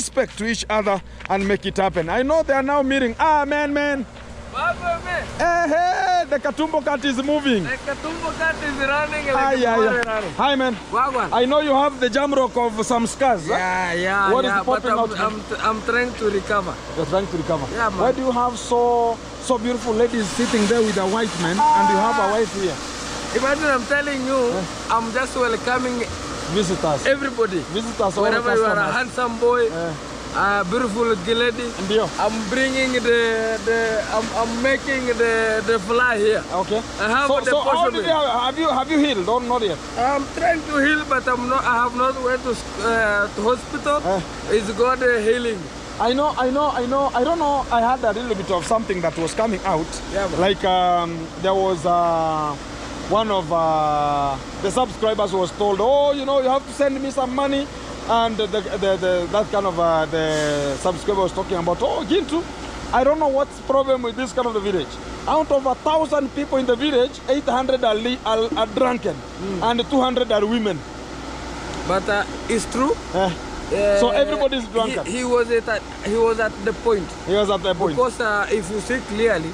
respect to each other and make it happen. I know they are now meeting. Man. Hey, the Katumbo cat is moving. The Katumbo cat is running. Running. Hi, man. Wagwan. I know you have the jam rock of some scars. Yeah. What is popping out? I'm trying to recover. You're trying to recover? Yeah, man. Why do you have so beautiful ladies sitting there with a white man and you have a wife here? Imagine I'm telling you, I'm just welcoming visitors. Everybody. Visitors. Wherever you are a handsome boy. A beautiful lady. I'm bringing I'm making the fly here. Okay. I have so how did have you healed or not yet? I'm trying to heal, but I have not went to hospital. It's God healing. I know. I don't know. I had a little bit of something that was coming out. Yeah, man. Like there was one of the subscribers was told, oh, you have to send me some money. And that kind of the subscriber was talking about, oh, Gintu, I don't know what's the problem with this kind of the village. Out of 1,000 people in the village, 800 are drunken and 200 are women. But it's true. So everybody is drunken. He was at the point. He was at the point. Because if you see clearly,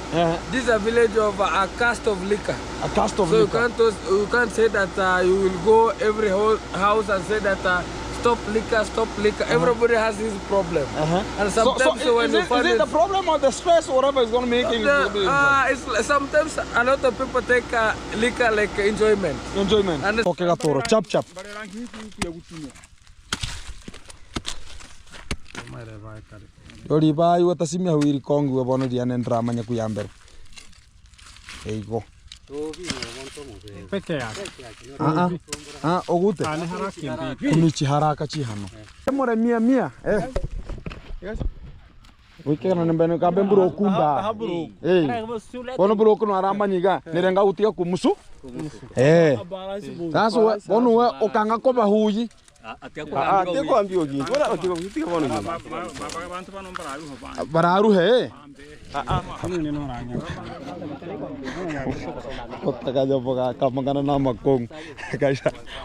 this is a village of a cask of liquor. A cask of liquor. So you can't say that you will go every house and say that stop liquor. Everybody has his problem. And sometimes is it the problem or the stress or whatever is going to make it? Sometimes a lot of people take liquor like enjoyment. And okay, Gatoro, chap. Yori ba yu tasimia huiri kongu abono diane drama nyaku yambere. Eigo. Ogute. Kunichi haraka chihano. More mia. Wiki kana nembeno ka bemburo kunda. Bono buro kuno aramba nyiga nirenga utia kumusu. Sasa bono we okanga koba huyi. Bararuhe. Guys,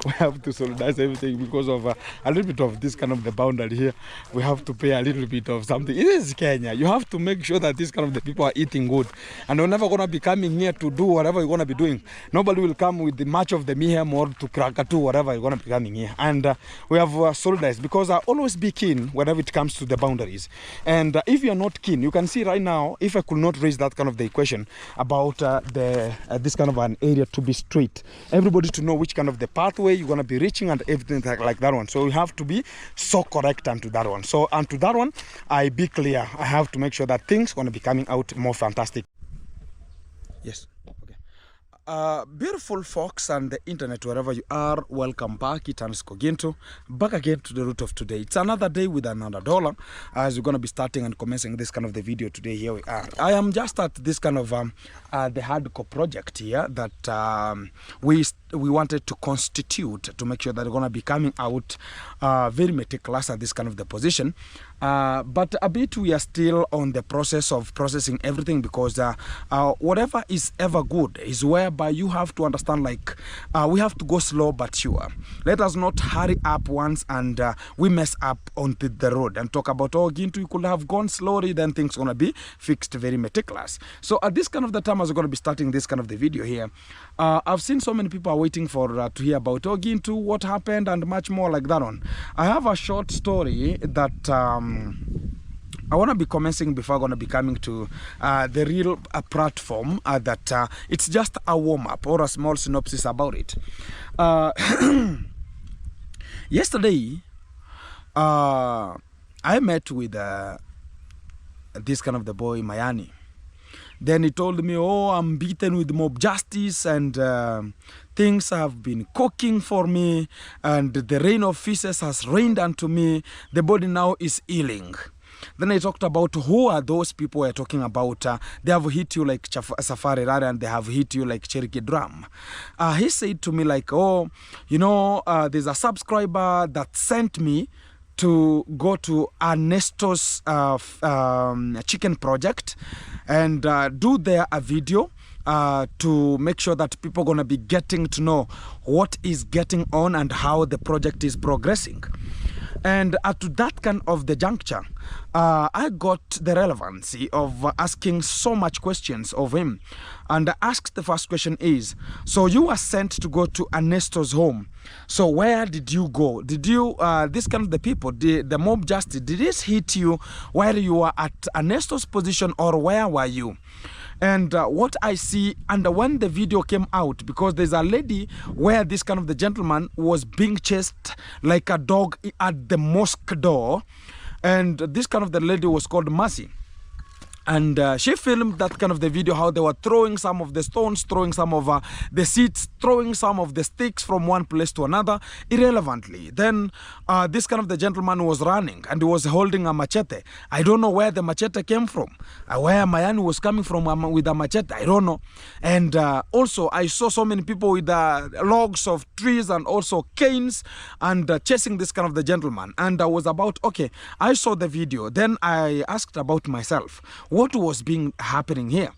we have to solidarize everything because of a little bit of this kind of the boundary here. We have to pay a little bit of something. It is Kenya. You have to make sure that this kind of the people are eating good, and they're never gonna be coming here to do whatever you're gonna be doing. Nobody will come with much of the mayhem or to Krakatu, whatever you're gonna be coming here. And we have solidarized because I always be keen whenever it comes to the boundaries. And if you're not keen, you can see right now, if I could not raise that kind of the equation about this kind of an area to be straight, everybody to know which kind of the pathway you're going to be reaching and everything like that one. So you have to be so correct onto that one. So onto that one, I be clear. I have to make sure that things going to be coming out more fantastic. Yes. Beautiful folks and the internet, wherever you are, welcome back. It's Ernest Koginto, back again to the root of today. It's another day with another dollar, as we're going to be starting and commencing this kind of the video today. Here we are. I am just at this kind of the hardcore project here that we wanted to constitute to make sure that we're going to be coming out very meticulous at this kind of the position. But a bit we are still on the process of processing everything, because whatever is ever good is whereby you have to understand, like we have to go slow but sure. Let us not hurry up once and we mess up onto the road and talk about, oh, Gintu, you could have gone slowly, then things gonna be fixed very meticulous. So at this kind of the time, as we're gonna be starting this kind of the video here, I've seen so many people are waiting for to hear about, oh, Gintu, what happened, and much more like that one. I have a short story that I want to be commencing before I'm going to be coming to the real platform that it's just a warm-up or a small synopsis about it. Yesterday, I met with this kind of the boy, Mayani. Then he told me, oh, I'm beaten with mob justice and things have been cooking for me and the rain of feces has rained unto me. The body now is healing. Then I talked about who are those people we're talking about. They have hit you like Safari Rara and they have hit you like Cherokee Drum. He said to me like, oh, you know, there's a subscriber that sent me to go to Ernesto's chicken project and do there a video to make sure that people are going to be getting to know what is getting on and how the project is progressing. And to that kind of the juncture, I got the relevancy of asking so much questions of him. And I asked the first question is, so you were sent to go to Ernesto's home. So where did you go? Did you, this kind of the people, the mob justice, did this hit you while you were at Ernesto's position, or where were you? And what I see, and when the video came out, because there's a lady where this kind of the gentleman was being chased like a dog at the mosque door, and this kind of the lady was called Mercy. And she filmed that kind of the video, how they were throwing some of the stones, throwing some of the seats, throwing some of the sticks from one place to another irrelevantly. Then this kind of the gentleman was running and he was holding a machete. I don't know where the machete came from, where Mayani was coming from with a machete, I don't know. And also I saw so many people with logs of trees and also canes and chasing this kind of the gentleman. And I was about, okay, I saw the video. Then I asked about myself, what was being happening here?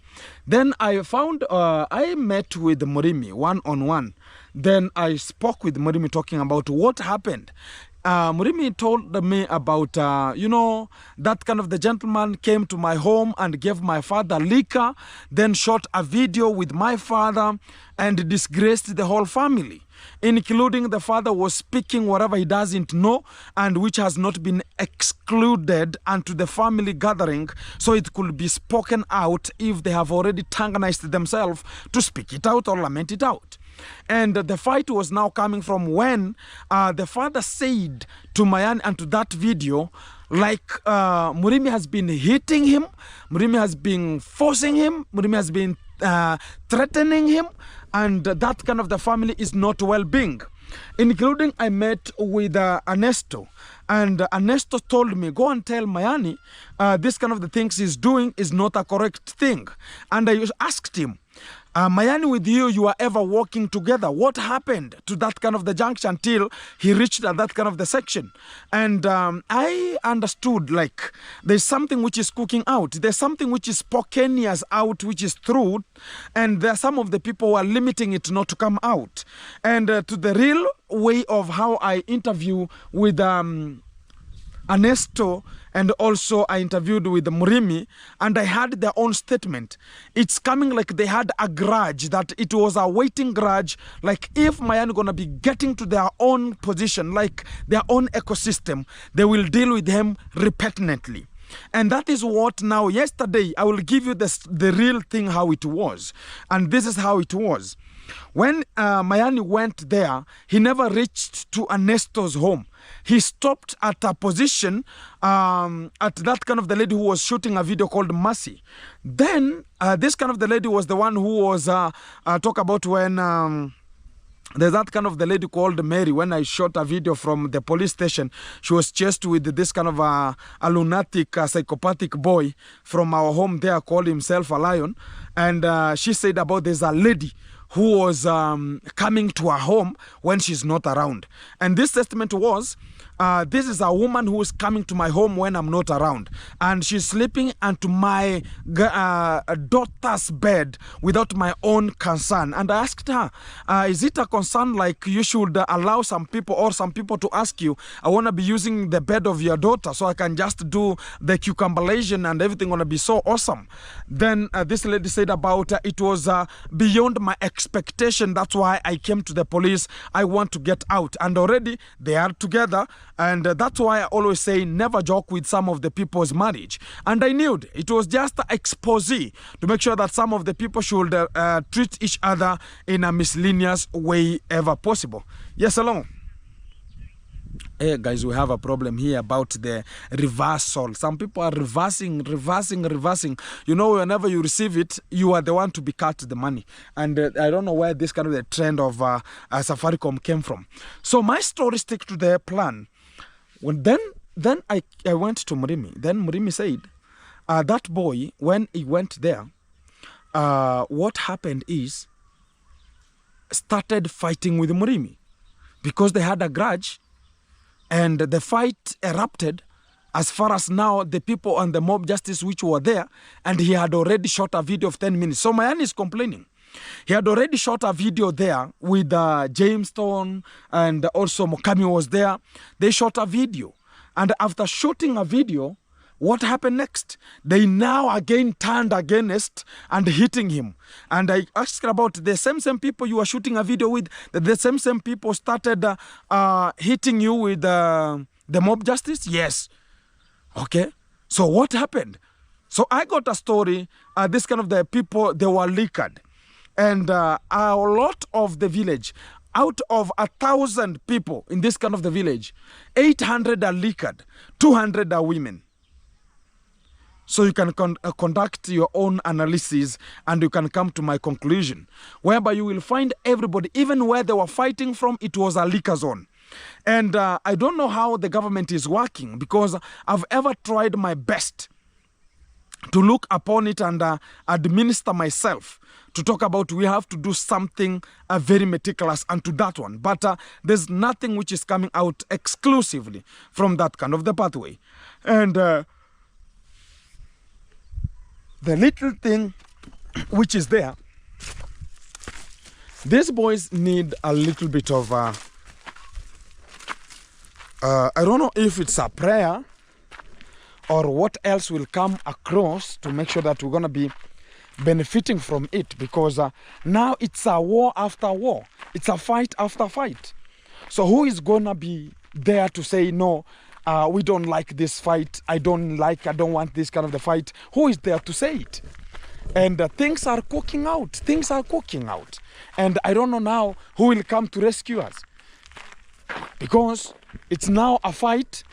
Then I found, I met with Murimi one-on-one. Then I spoke with Murimi talking about what happened. Murimi told me about, you know, that kind of the gentleman came to my home and gave my father liquor, then shot a video with my father and disgraced the whole family, including the father was speaking whatever he doesn't know and which has not been excluded unto the family gathering, so it could be spoken out if they have already tanganized themselves to speak it out or lament it out. And the fight was now coming from when the father said to Mayani and to that video, like Murimi has been hitting him, Murimi has been forcing him, Murimi has been threatening him, and that kind of the family is not well-being. Including I met with Ernesto, and Ernesto told me, go and tell Mayani this kind of the things he's doing is not a correct thing. And I asked him, Mayani, with you are ever working together. What happened to that kind of the junction until he reached that kind of the section? And I understood, like, there's something which is cooking out. There's something which is spontaneous out, which is true. And there are some of the people who are limiting it not to come out. And to the real way of how I interview with Ernesto, and also I interviewed with Murimi, and I had their own statement. It's coming like they had a grudge, that it was a waiting grudge, like if Mayani gonna be getting to their own position, like their own ecosystem, they will deal with him repetently. And that is what now, yesterday, I will give you the real thing, how it was. And this is how it was. When Mayani went there, he never reached to Ernesto's home. He stopped at a position at that kind of the lady who was shooting a video called Mercy. Then this kind of the lady was the one who was talk about when there's that kind of the lady called Mary. When I shot a video from the police station, she was chased with this kind of a lunatic, psychopathic boy from our home there, called himself a lion. And she said about there's a lady who was coming to her home when she's not around. And this statement was, this is a woman who is coming to my home when I'm not around, and she's sleeping onto my daughter's bed without my own consent. And I asked her, is it a concern like you should allow some people or some people to ask you, I want to be using the bed of your daughter so I can just do the cucumberlation and everything gonna be so awesome? Then this lady said about it was beyond my expectation. That's why I came to the police. I want to get out. And already they are together. And that's why I always say never joke with some of the people's marriage. And I knew it was just an expose to make sure that some of the people should treat each other in a miscellaneous way ever possible. Yes, hello. Hey guys, we have a problem here about the reversal. Some people are reversing. You know, whenever you receive it, you are the one to be cut the money. And I don't know where this kind of the trend of Safaricom came from. So my story stick to the plan. Then I went to Murimi. Then Murimi said, that boy, when he went there, what happened is, started fighting with Murimi because they had a grudge. And the fight erupted as far as now the people and the mob justice which were there, and he had already shot a video of 10 minutes. So Mayani is complaining. He had already shot a video there with James Stone, and also Mokami was there. They shot a video. And after shooting a video, what happened next? They now again turned against and hitting him. And I asked about the same people you were shooting a video with, the same people started hitting you with the mob justice? Yes. Okay. So what happened? So I got a story, this kind of the people, they were liquored. And a lot of the village, out of 1,000 people in this kind of the village, 800 are liquored, 200 are women. So you can conduct your own analysis and you can come to my conclusion, whereby you will find everybody, even where they were fighting from, it was a liquor zone. And I don't know how the government is working, because I've ever tried my best to look upon it and administer myself to talk about we have to do something very meticulous and to that one. But there's nothing which is coming out exclusively from that kind of the pathway. And the little thing which is there, these boys need a little bit of, I don't know if it's a prayer or what else will come across to make sure that we're going to be benefiting from it, because now it's a war after war. It's a fight after fight. So who is going to be there to say, no, we don't like this fight, I don't want this kind of the fight? Who is there to say it? And things are cooking out. And I don't know now who will come to rescue us, because it's now a fight.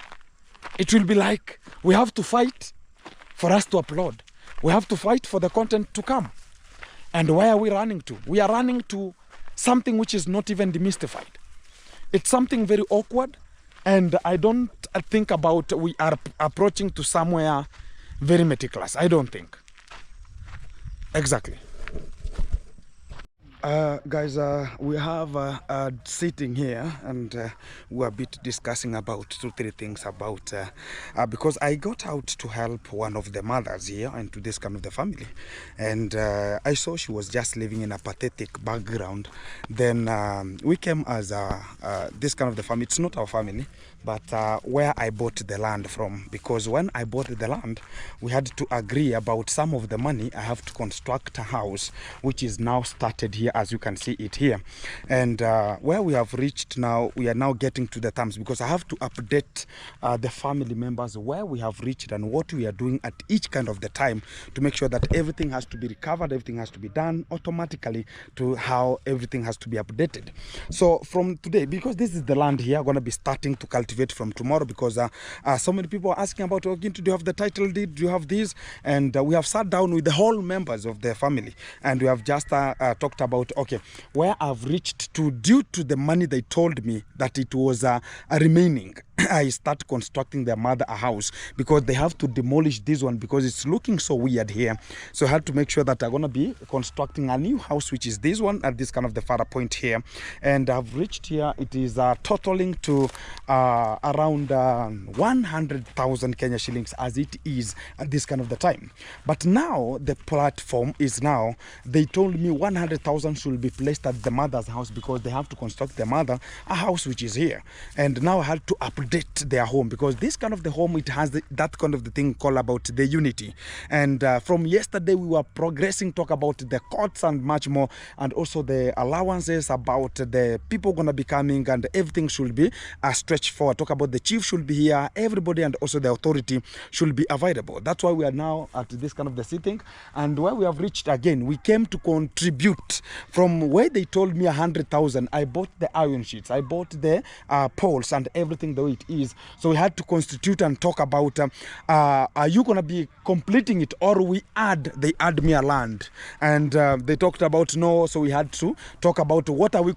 It will be like we have to fight for us to upload. We have to fight for the content to come. And where are we running to? We are running to something which is not even demystified. It's something very awkward. And I don't think about we are approaching to somewhere very meticulous. I don't think. Exactly. Guys, we have sitting here and we're a bit discussing about 2-3 things about because I got out to help one of the mothers here into this kind of the family, and I saw she was just living in a pathetic background. Then we came as this kind of the family. It's not our family, but where I bought the land from, because when I bought the land, we had to agree about some of the money. I have to construct a house which is now started here, as you can see it here. And where we have reached now, we are now getting to the terms, because I have to update the family members where we have reached and what we are doing at each kind of the time, to make sure that everything has to be recovered, everything has to be done automatically to how everything has to be updated. So from today, because this is the land here, I'm going to be starting to cultivate from tomorrow, because so many people are asking about, okay, do you have the title deed, do you have this? And we have sat down with the whole members of the family, and we have just talked about, okay, where I've reached to due to the money they told me that it was remaining. I start constructing their mother a house, because they have to demolish this one because it's looking so weird here. So I had to make sure that I'm going to be constructing a new house, which is this one at this kind of the far point here. And I've reached here, it is totaling to around 100,000 Kenya shillings as it is at this kind of the time. But now the platform is now, they told me 100,000 should be placed at the mother's house, because they have to construct the mother a house which is here. And now I had to update their home, because this kind of the home, it has that kind of the thing called about the unity. And from yesterday we were progressing, talk about the courts and much more, and also the allowances about the people gonna be coming, and everything should be stretched forward. Talk about the chief should be here, everybody, and also the authority should be available. That's why we are now at this kind of the sitting, and where we have reached again, we came to contribute from where they told me 100,000. I bought the iron sheets, I bought the poles and everything the way it is. So we had to constitute and talk about are you gonna be completing it, or they add me a land, and they talked about no. So we had to talk about what are we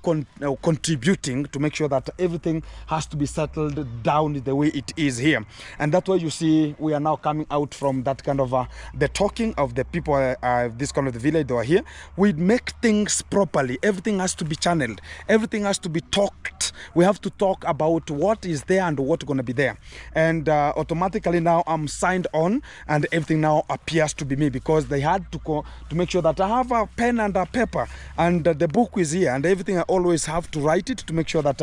contributing to make sure that everything has to be settled down the way it is here. And that's why you see we are now coming out from that kind of the talking of the people, this kind of the village that are here. We make things properly, everything has to be channeled, everything has to be talked. We have to talk about what is there there and what's going to be there. And automatically now I'm signed on, and everything now appears to be me, because they had to make sure that I have a pen and a paper, and the book is here, and everything I always have to write it to make sure that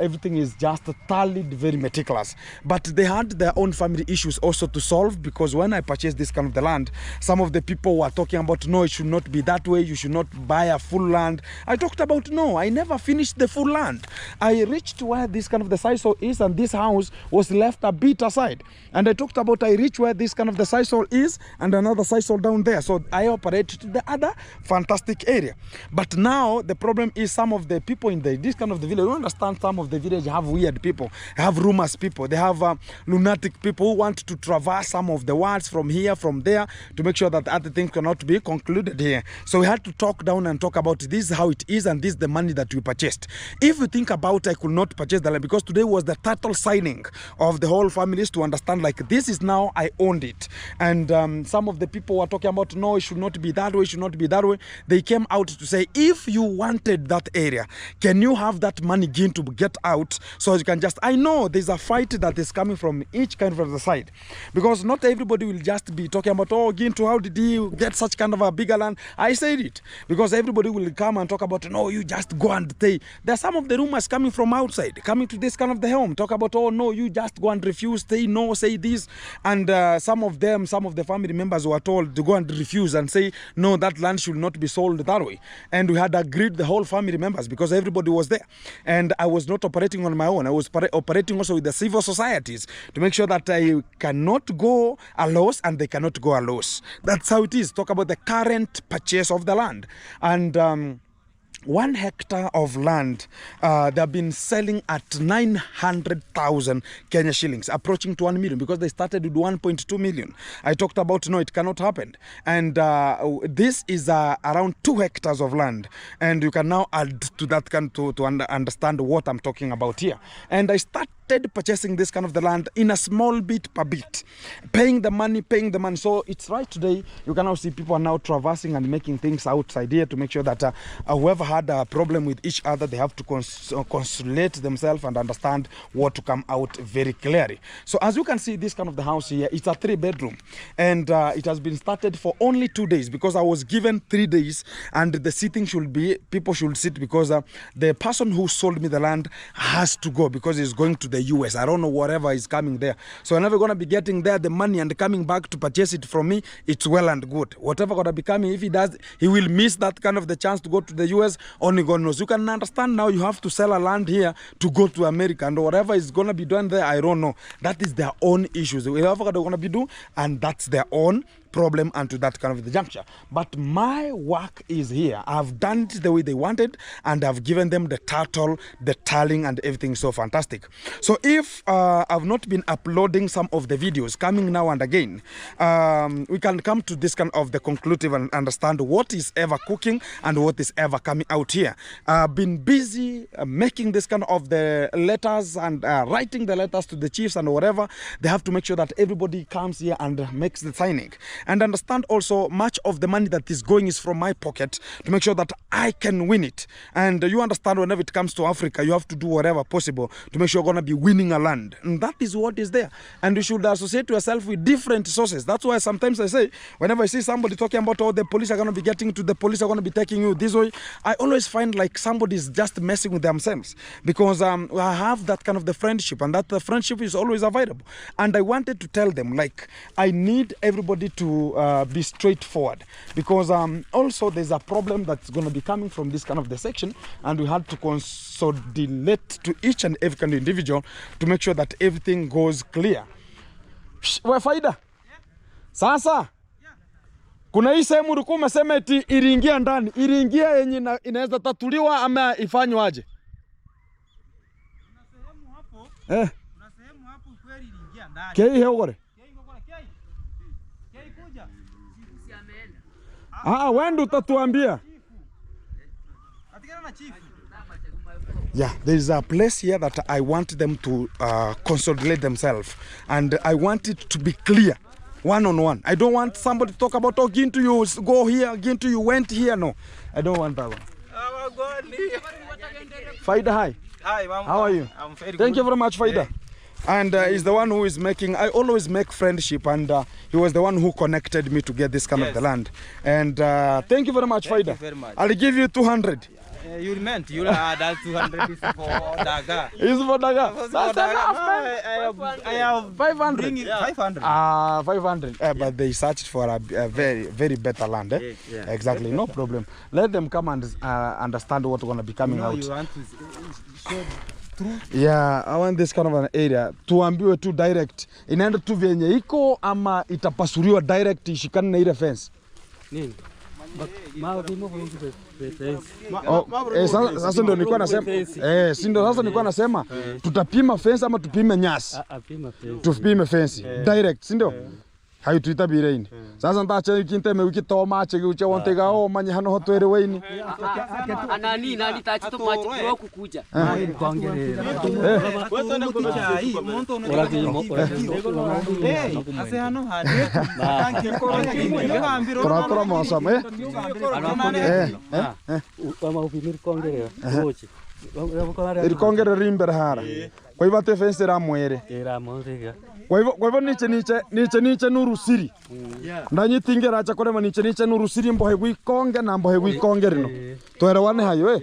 everything is just tallied very meticulous. But they had their own family issues also to solve, because when I purchased this kind of the land, some of the people were talking about, no, it should not be that way, you should not buy a full land. I talked about, no, I never finished the full land. I reached where this kind of the sisal is, and this house was left a bit aside. And I talked about, I reached where this kind of the sisal is, and another sisal down there. So I operated to the other fantastic area. But now the problem is some of the people in this kind of the village, you understand, some of the village have weird people, have rumors people, they have lunatic people who want to traverse some of the words from here, from there, to make sure that other things cannot be concluded here. So we had to talk down and talk about this is how it is, and this is the money that we purchased. If you think about, I could not purchase the land because today was the title signing of the whole families to understand, like, this is now I owned it. And some of the people were talking about, no, it should not be that way, it should not be that way. They came out to say, if you wanted that area, can you have that money gain to get out, so you can just, I know there's a fight that is coming from each kind of the side, because not everybody will just be talking about, oh, Gintu, how did you get such kind of a bigger land? I said it because everybody will come and talk about, no, you just go and say. There are some of the rumors coming from outside, coming to this kind of the home, talk about, oh, no, you just go and refuse, say no, say this. And some of the family members were told to go and refuse and say, no, that land should not be sold that way. And we had agreed, the whole family members, because everybody was there. And I was not operating on my own. I was operating also with the civil societies to make sure that I cannot go a loss and they cannot go a loss. That's how it is. Talk about the current purchase of the land. And 1 hectare of land, they've been selling at 900,000 Kenya shillings, approaching to 1 million, because they started with 1.2 million. I talked about, no, it cannot happen. And this is around 2 hectares of land. And you can now add to that to understand what I'm talking about here. And I started purchasing this kind of the land in a small bit per bit, paying the money. So it's right today, you can now see people are now traversing and making things outside here to make sure that whoever had a problem with each other, they have to consolidate themselves and understand what to come out very clearly. So as you can see, this kind of the house here, it's a 3-bedroom, and it has been started for only 2 days, because I was given 3 days, and the sitting should be, people should sit, because the person who sold me the land has to go, because he's going to the US. I don't know whatever is coming there. So I'm never going to be getting there the money and coming back to purchase it from me. It's well and good. Whatever going to be coming, if he does, he will miss that kind of the chance to go to the US. Only God knows. You can understand now you have to sell a land here to go to America, and whatever is going to be done there, I don't know. That is their own issues. Whatever they're going to be doing, and that's their own problem and to that kind of the juncture. But my work is here. I've done it the way they wanted, and I've given them the title, the tallying, and everything so fantastic. So if I've not been uploading some of the videos coming now and again, we can come to this kind of the conclusive and understand what is ever cooking and what is ever coming out here. I've been busy making this kind of the letters and writing the letters to the chiefs and whatever. They have to make sure that everybody comes here and makes the signing. And understand also, much of the money that is going is from my pocket to make sure that I can win it. And you understand, whenever it comes to Africa, you have to do whatever possible to make sure you're going to be winning a land. And that is what is there. And you should associate yourself with different sources. That's why sometimes I say, whenever I see somebody talking about, oh, the police are going to be getting to, the police are going to be taking you this way, I always find like somebody is just messing with themselves, because I have that kind of the friendship, and that the friendship is always available. And I wanted to tell them, like, I need everybody to be straightforward, because also there's a problem that's going to be coming from this kind of the section, and we had to consolidate to each and every kind of individual to make sure that everything goes clear. We Faida, sasa kuna hii sehemu ulikuwa umesema eti iliingia ndani, iliingia yenye inaweza tatuliwa ama ifanywe aje? Kuna sehemu hapo, kuna sehemu hapo kweli iliingia ndani. Kei heogore. Wewe ndio utatuambia. Yeah, there's a place here that I want them to consolidate themselves, and I want it to be clear, one-on-one. I don't want somebody to talk about, oh, Gintu, you go here, Gintu, you went here. No, I don't want that one. Faida, hi. Hi, Mom. How are you? I'm very Thank good. you very much, Faida. And he's the one who is making, I always make friendship, and he was the one who connected me to get this kind of the land. And thank you very much, Faida. Thank you very much. I'll give you 200. You meant you'll add that 200 is for Daga. It's for Daga. For That's Daga. enough, man. I have 500. bring it 500. 500. But they searched for a very, very better land. Eh? Yeah. Exactly, no problem. Let them come and understand what's going to be coming out. You want to show truth? Yeah, I want this kind of an area. Tuambiwe tu direct. Inaenda tu vyenye iko ama itapasuriwa direct ishikane na ile fence. Nini? Sasa ndio nilikuwa nasema si ndio sasa nilikuwa nasema tutapima fence ama tupime nyasi. Tupime fence direct, si ndio? Hayo tuitabire ini. Sasa ndacha ikinteme ukitoma ache uche wontega o manye hano hotwere weini. Nani tachi to machi kwa kukuja. Kora mosam irikongere rimber hara. Kwa hivyo te fence ra mwere. Kwa hivyo niche nuru siri. Ndanyitingira acha korema niche nuru siri mbohe gwikonge na mbohe gwikonge rino. Twerewane hayo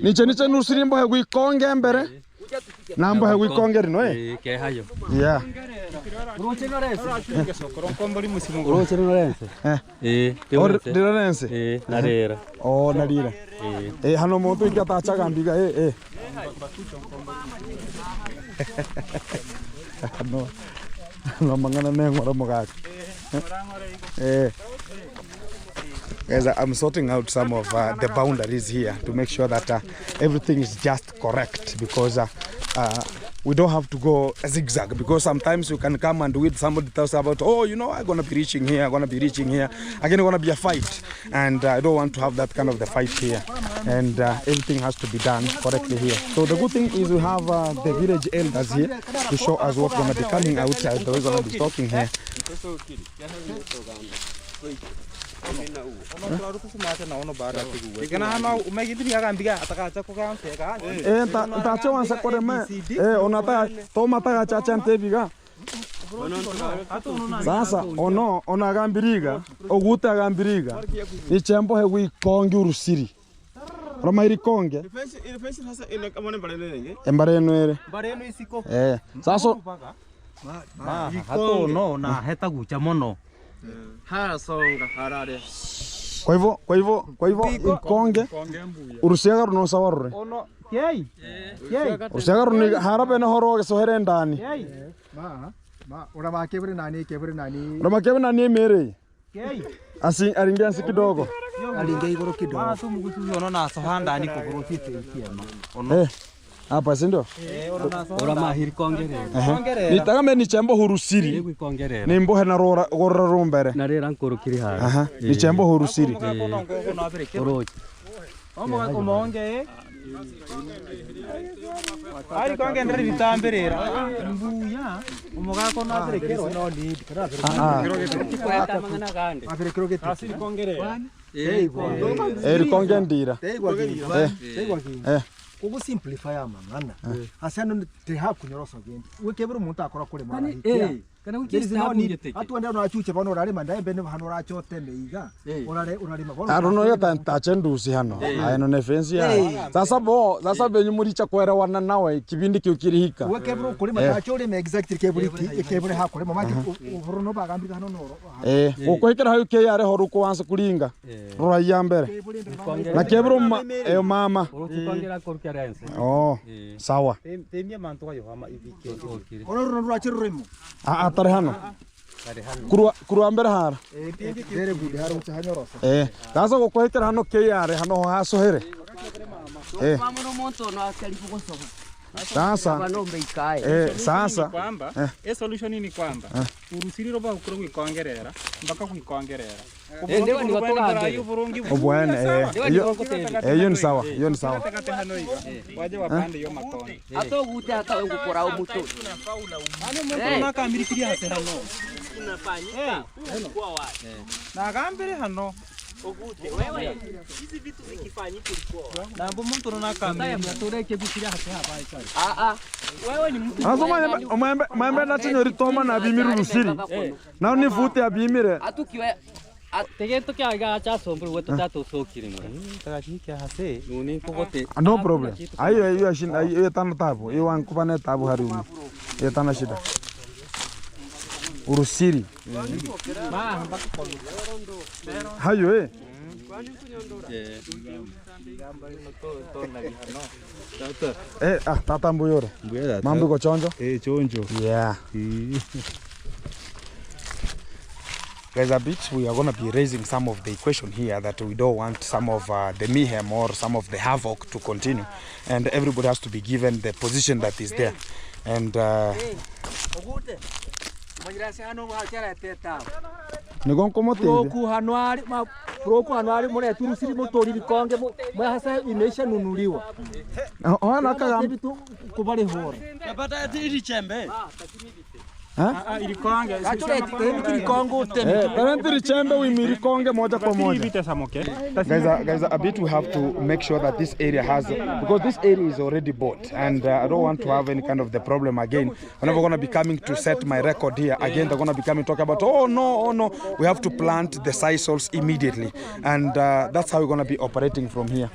niche nuru siri mbohe gwikonge mbere na mbohe gwikonge rino Ke hayo. Yeah. Ndirense. Narera. Oh, narira. Hano muntu ikatachaga mbiga no mangana nengora mogaka. Guys, I'm sorting out some of the boundaries here to make sure that everything is just correct, because we don't have to go zigzag, because sometimes you can come and with somebody tells about, oh, you know, I'm going to be reaching here, I'm going to be reaching here. Again, it's going to be a fight, and I don't want to have that kind of the fight here, and everything has to be done correctly here. So the good thing is we have the village elders here to show us what's going to be coming out. They're going to be talking here. Sasa ono onagambiriga oguta agambiriga ichembo he gwikonge urusiri roma irikonge embareno ere sasa Hato no na heta gucha mono. Songa harare. Kwa hivyo ikonge urusiaga runo sawarure Ono yei. urusiaga runi harabe na horoge sohere ndani Unamakebure nani mere asi aringiansi kidogo alinge igoro kidogo Ono na sohanda ni kugurutite ikiema. Ono hapa si ndio? Ora mahiri kongere. Nitagame ni chembo hurusiri. Yego kongere. Ni mbohe na gorora rumbere. Na rera nkoro kiri hara. Ni chembo hurusiri. Orochi. Omo kumonge ari konge ndere bitamberera mbuya umugako na berekero no need Kwa mangana gande. aberekero gete asiri kongere Konge ndira. Kugu simplify amangana asano te hakunyorosa gende wekebere umuntu akora kure mara Kana ukista ngete atuende no achuche bano rari manda bene hano rachote meiga urari mabona Aruno yo tachendusi hano. Ayano ne fence ya. Sasa benyu muricha kwera wana nawe kibindi kyo kirihika. wekebere kure manda chore me exactly kebere hakore mamaki uruno bagambira hano noro ukwikira hayo ke yare horu kwanza kulinga. Rora yambere. Na kebere mama. Orochi kongera koro kiri rense. Oh, sawa. temia manto wa yohama ibike ono runo rachirremo Atare hano. Kurwa mbere hara. very good haro utahanyorosa Sasa gukwikira hano ke yare hano hasohere. Mamono monto no akalifu kosoba. Sasa Banombe ikae. Sasa kwamba solution ni kwamba urusiri roba ukuru gwikongerera mpaka gwikongerera Ndewa ni watoga obwana hiyo ni sawa, hiyo ni sawa. kate hano iga waje wapande yo makoni Atogute atawengukora umuto. ani muntu nakamirikiria hase hano na gambere hano Wewe hizi vitu vikifanyika ulikuwa. Na mbo mtu unakamia. Mnatoreke bisiria hapa. Wewe ni mtu. Azo maembe na chenyo toma na bimiru rusiri. Na ni fute abimire. Atukiwe Tegeto kya gacha sombro wetu tatu sokiri mwe. Takachiki hase. Nuni kokote. No problem. Ayo shin ayo tano tabu. Iyo ankupane tabu hari. Iyo tano shida. Urusiri. Hayo tata mbuyore. Mambo ko chonjo? Chonjo. Yeah. Guys, a bit we are going to be raising some of the equation here that we don't want some of the mayhem or some of the havoc to continue, and everybody has to be given the position that is there. And Proku hanwari mone turusiri motori bikonge mo hasa imesha nunuliwa. Ona kaga bitu kubali hora. Yapata iri chembe. Ilikonge. Achole temi kongo temi. Parenti chembe we mirikonge moja kwa moja. Guys, a bit we have to make sure that this area has, because this area is already bought, and I don't want to have any kind of the problem again. Whenever we're going to be coming to set my record here again, they're going to be coming talking about oh no, we have to plant the sisals immediately, and that's how we're going to be operating from here.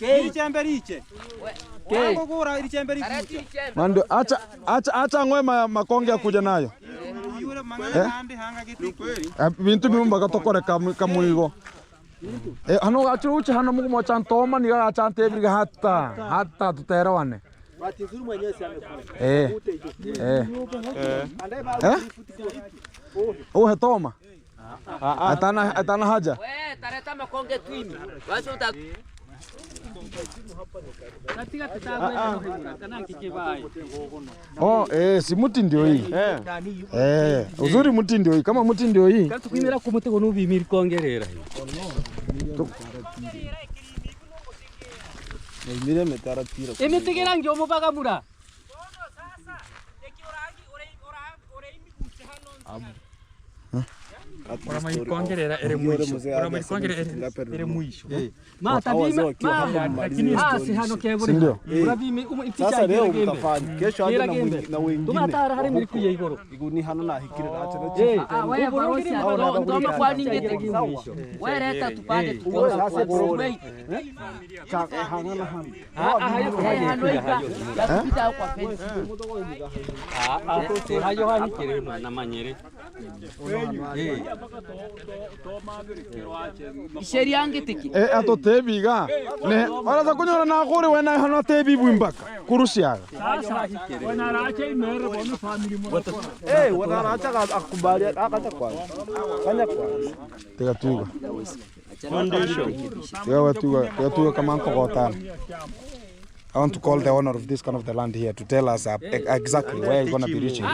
Iri chembe riche. Kugura iri chembe riche. Mando acha ngoe makonge akuja nayo. Yule mangana hanga kitu kweli. Bintu bimba gatokore kamuigo. Hano gachu uchi hano mugu mocha ntoma ni gacha ntebiriga hatta tuterawane. Watizuru mwenyewe si amekuwa. Oh toma. Atana haja. Wewe tareta makonge twimi. Wacha uta katika tatabu kana kikibai. Oh si muti ndio hii. Uzuri muti ndio hii. Kama muti ndio hii. Kasi kuimira kumutego no bimiri kongerera. Mire metaratira. Emetegera ngyo mubaga mura. Para maikongerera ere mwisho. Mata bime lakini si hano keburi. Urabimi Sasa leo mtafanya. Kesho aje na wengine. Tumatara hari muri kuye igoro. Iguni hano na hikirira acha. Wewe barosi ndo kwa ninge tegi mwisho. Wewe leta tupande tuko sasa wewe. Hana na hana. Hano ika. Yapita kwa fence. Hayo hani kirema na manyere. Isheri yange tiki. Ato tebiga. Ne ora za kunyora na gore wena hano tebi bwimbaka. Kurushiaga. Wana racha imere bono family mo. Wana racha akubali akacha kwanza. Kanya kwanza. Tega tuiga. Tega kama nkogotana. I want to call the owner of this kind of the land here to tell us exactly where you're going to be reaching.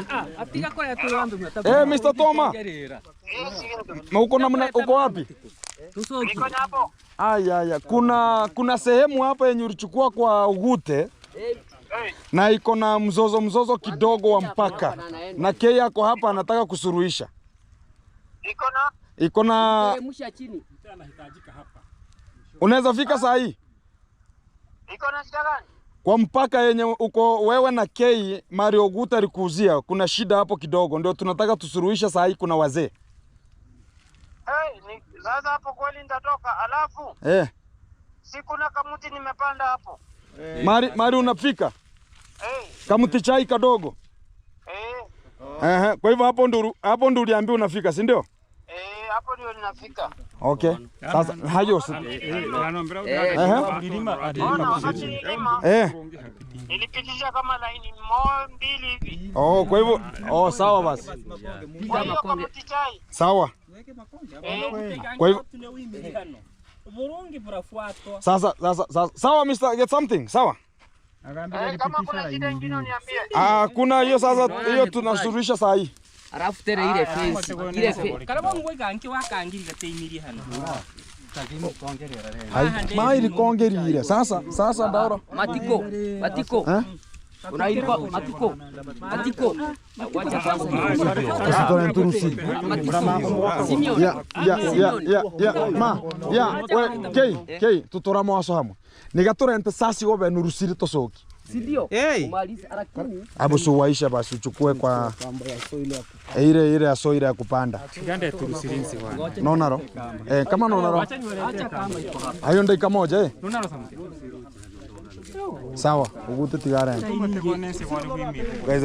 Mr. Toma. Uko wapi? Aya. Kuna sehemu hapa yenye ulichukua kwa Ugute. Na iko na mzozo kidogo wa mpaka. Na Kei yako hapa anataka kusuruhisha. Iko na unaweza fika saa hii? Iko na shida gani? Kwa mpaka yenye uko wewe na Kei Mario Guta alikuzia, kuna shida hapo kidogo, ndio tunataka tusuruhisha saa hii. Kuna wazee sasa hapo kweli nitatoka, alafu si kuna kamuti nimepanda hapo. Mari unafika? Kamuti chai kadogo. Kwa hivyo hapo ndo uliambiwa unafika, si ndio? Hapo ndio ninafika. Okay. Sasa hayo nilipitisha kama laini mbili hivi. Kwa hivyo sawa basi. Sawa. Kwa hivyo sasa sawa Mr. Get something, sawa? Kama kuna shida nyingine uniambie. Kuna hiyo sasa, hiyo tunasuluhisha saa hii. Alafu tere ile fence. Ile fence. Karabo ngwega nki wakangiri gateimiri hano. Mai likongerire. Sasa ndaura. Matiko. Unaitwa Matiko. Matiko. Wacha kwanza. Sitore turusi. Simeon. Ya. Ma. Ya. We kei tutora mwaso hamwe. Nigaturente sasi gobe nurusiri tosoki. Si ndio? Hey. Umalize lakini Abu suwaisha basi uchukue kwa ile aso ile ya kupanda. Gande turusirinsi bwana. Naona ro? Kama naona ro. acha kama iko hapa. Hayo ndio kamoja eh. Naona ro samti. Sawa, ugute tigara. Guys,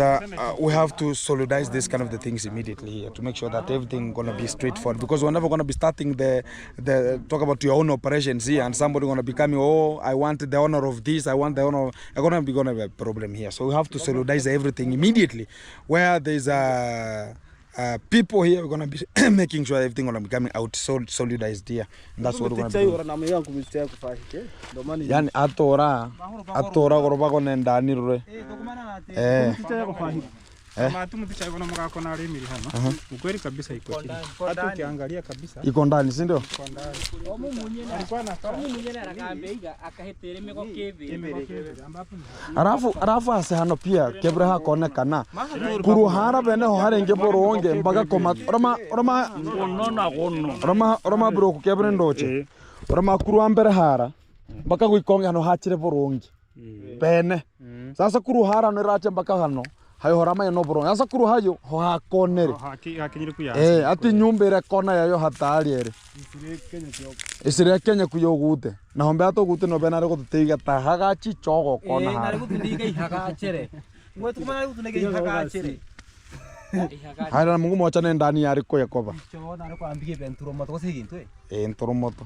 we have to solidarize this kind of the things immediately here to make sure that everything gonna be straightforward, because we're never gonna be starting the talk about your own operations here and somebody gonna be coming, oh, I want the honor of this, I want the honor of, gonna be a problem here. So we have to solidarize everything immediately. Where there's people here, we're gonna be making sure everything gonna be coming out solidized here. And that's what we're gonna be doing. Yani atora goroba kone ndani rure. Kama tu mticha iko na mkako na rimiri hano. Ukweli kabisa iko chini. Hata ukiangalia kabisa. Iko ndani, si ndio? Iko ndani. Alikuwa na Kama mwenyewe anakaambia akahetere meko keve. Arafu ase hano pia kebre ha konekana. Kuruhara bene ho harenge boronge mbaga koma roma bro ku kebre ndoche. Roma kuru ambere hara. Mbaka guikonge hano hachire boronge. Bene. Sasa kuruhara no rache mbaka hano. Hayo horama ya no boronge. Sasa kuru hayo ho hakonere. hakinyire kuya. Ati nyumba ire kona yayo hatari ere. Isire Kenya kuyogute. Na hombe ato gute no benare ko tuteiga ta haga chi chogo kona. Nari gutindiga ihaga chere. Mwe tukumana gutunege ihaga chere. Haira mungu mocha ne ndani yari ko yakoba. Cho nari ko ambike benturo moto kosegintu Ntoro moto.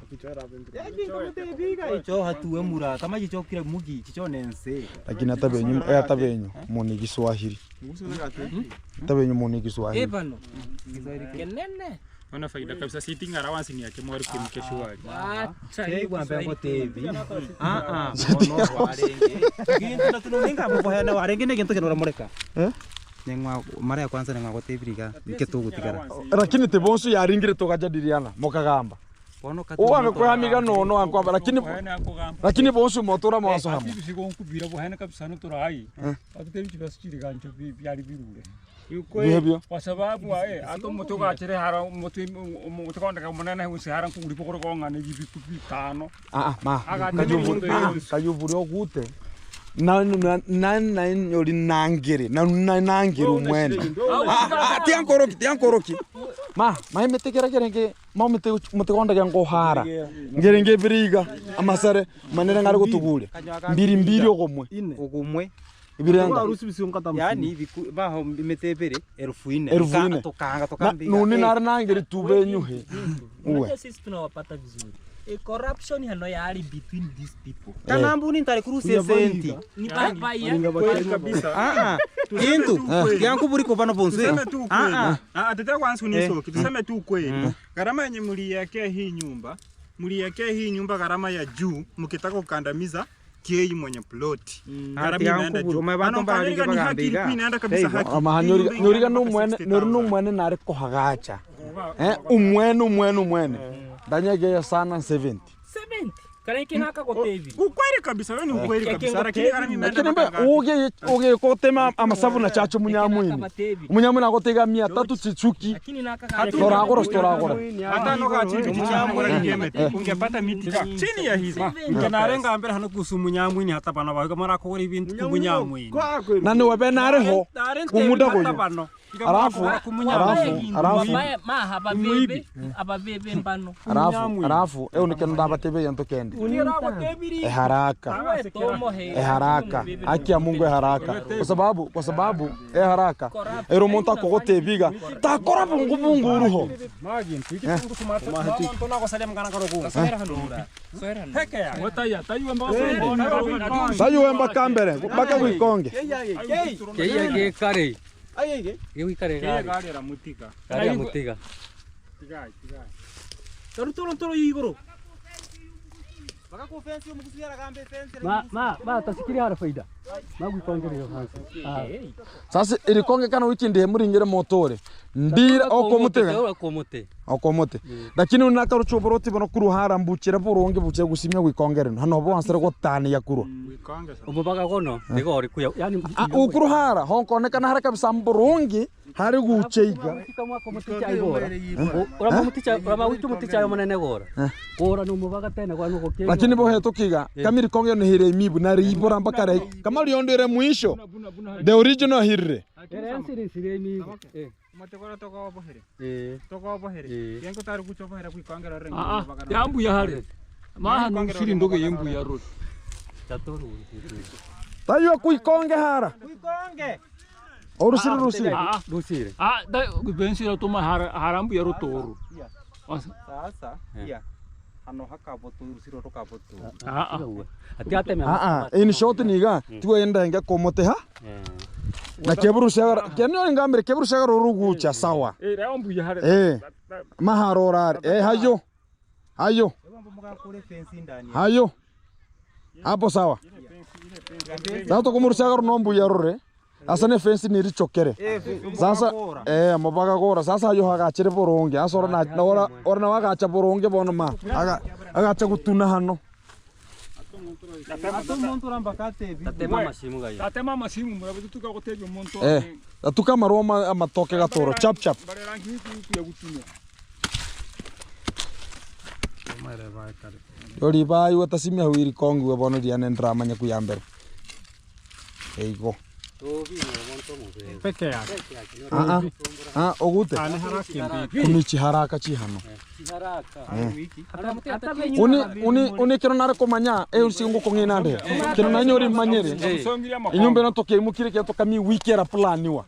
Cho hatuwe mura kama chicho kire mugi chicho nense. Lakini atabenyu muni Kiswahili. Tabenyu muni Kiswahili. Ebano. Kenene. Ona faida kabisa sitting arawansi ni yake mwari kimkeshwari. Acha Kwamba ngotevi. Mono warenge. Kintu tunoninga mubohana warenge ne kintu kinora mureka. Nengwa mara ya kwanza nengwa goteviriga niketugutigara. Lakini tebonsu yaringire tokajadiliana mokagamba. Uwa kwa amiga no ankwamba lakini bonsu motora mwaso hamwe. Kubira bohana kabisa no torai. Atuteri kibasukiri gancho byari birure. Yuko kwa sababu ato motoka achere hara motoka ndaka munana husi hara kuri pokoro kongane bibiku bitano. Ma. Kayuburi ogute. Na yori nangere umwene. Tiankoroki. Ma metekera kerenge mutekonda yango hara. Ngerenge biriga amasare manere ngari gutugure. Mbiri ogomwe. Ibirenga. Yani baho metebere 1400. Tokanga Nuni nangere tube nyuhe. Uwe. Sisi tunawapata vizuri. Corruption hano yari between these people. Kanambu ni ntare kuruse senti. Ni baya kabisa. Kintu yangu buri ko bana bonse. Atataka kwanza unisoki. Tuseme tu kweli. Gharama yenye mliwekea hii nyumba gharama ya juu mkitaka kukandamiza kei mwenye plot. Gharama inaenda juu. Ni haki inaenda kabisa haki. Nyoriga numwene nare ko hagacha. Umwene. Danyage sana 70. Kana kinaka gotevi. Ukweli kabisa, wewe ni ukweli kabisa. Lakini uge kotema amasavu na chacho munyamwini. Munyamwini agotega 300 chichuki. Lakini naka Stora hata noka chini munyamwini ngemete. Ungepata mitika chini ya hizi. Nganarenga mbere hano kusu munyamwini hata bana baga mara ko ibintu ku munyamwini. Nani wabenare ho. Kumuda goyo. Arafu ababebe mbano. Arafu unikenda batebe yanto kende. Haraka. Haki ya Mungu haraka. Kwa sababu haraka. Eromonta kogote biga. Takora bungu uruho. Magi ntikitungu kumata. Tona ko salem kana karo Sera handura. Heke ya. Ngotaya tayuemba kambere baka wikonge. Ke kare. Ayege. Yewi kare gari era mutika. Kare mutika. Tigai. Toro yigoro. Baka ko fence yo mukusiara gambe fence. Ma tasikiri hara faida. Magwikonge yo hansi. Sasa irikonge kana wiki ndihe muringire motore. Ndira okomutega. okomote lakini unaka ruchoboroti bono kuruhara mbuchira boronge buche gusimya gwikongereno hano bo ansere gotani ya kuro umubaga gono nigori kuya yani ukuruhara honkonekana haraka bisamboronge hari gucheiga kama komuticha ibora uraba muticha uraba witu muticha yo munene gora gora no mubaga tena kwa nuko kenge lakini bo hetukiga kamiri konge no hire mibu na ribora mpaka re kama liondere mwisho the original hire sire mi matekora toka bohere toka bohere yango taru kucho bohere kwikongera rengi yambu ya hare maana shiri ndogo yembu ya road tatoru tayo kuikonge hara kuikonge orusiri rusire da bensira tuma harambu ya rotoru sasa ya hano hakaboto rusiro tokaboto ati ateme in short niga tuwe enda nga komote ha na keburu shagara kenyo ngambere keburu shagara rugucha sawa yambu ya hare maharora hayo hapo sawa dato kumuru shagara nombu ya rore asane fence ni richokere sasa mabaga gora sasa hayo hagachire boronge asora na ora wagacha boronge bono ma agacha gutuna hano tatema masimu murabitu tukagotebyo monto atuka maroma amatoke gatoro chap chap barerangi ya gutunya yori bayi watasimya huiri kongu webono diane ndramanya kuyambere eigo peke yake ogute kunichi haraka chi hano uni kino nare komanya usingo kongina nde kino nanyori manyere inyumbe no toke mukire ke toka mi wikera planiwa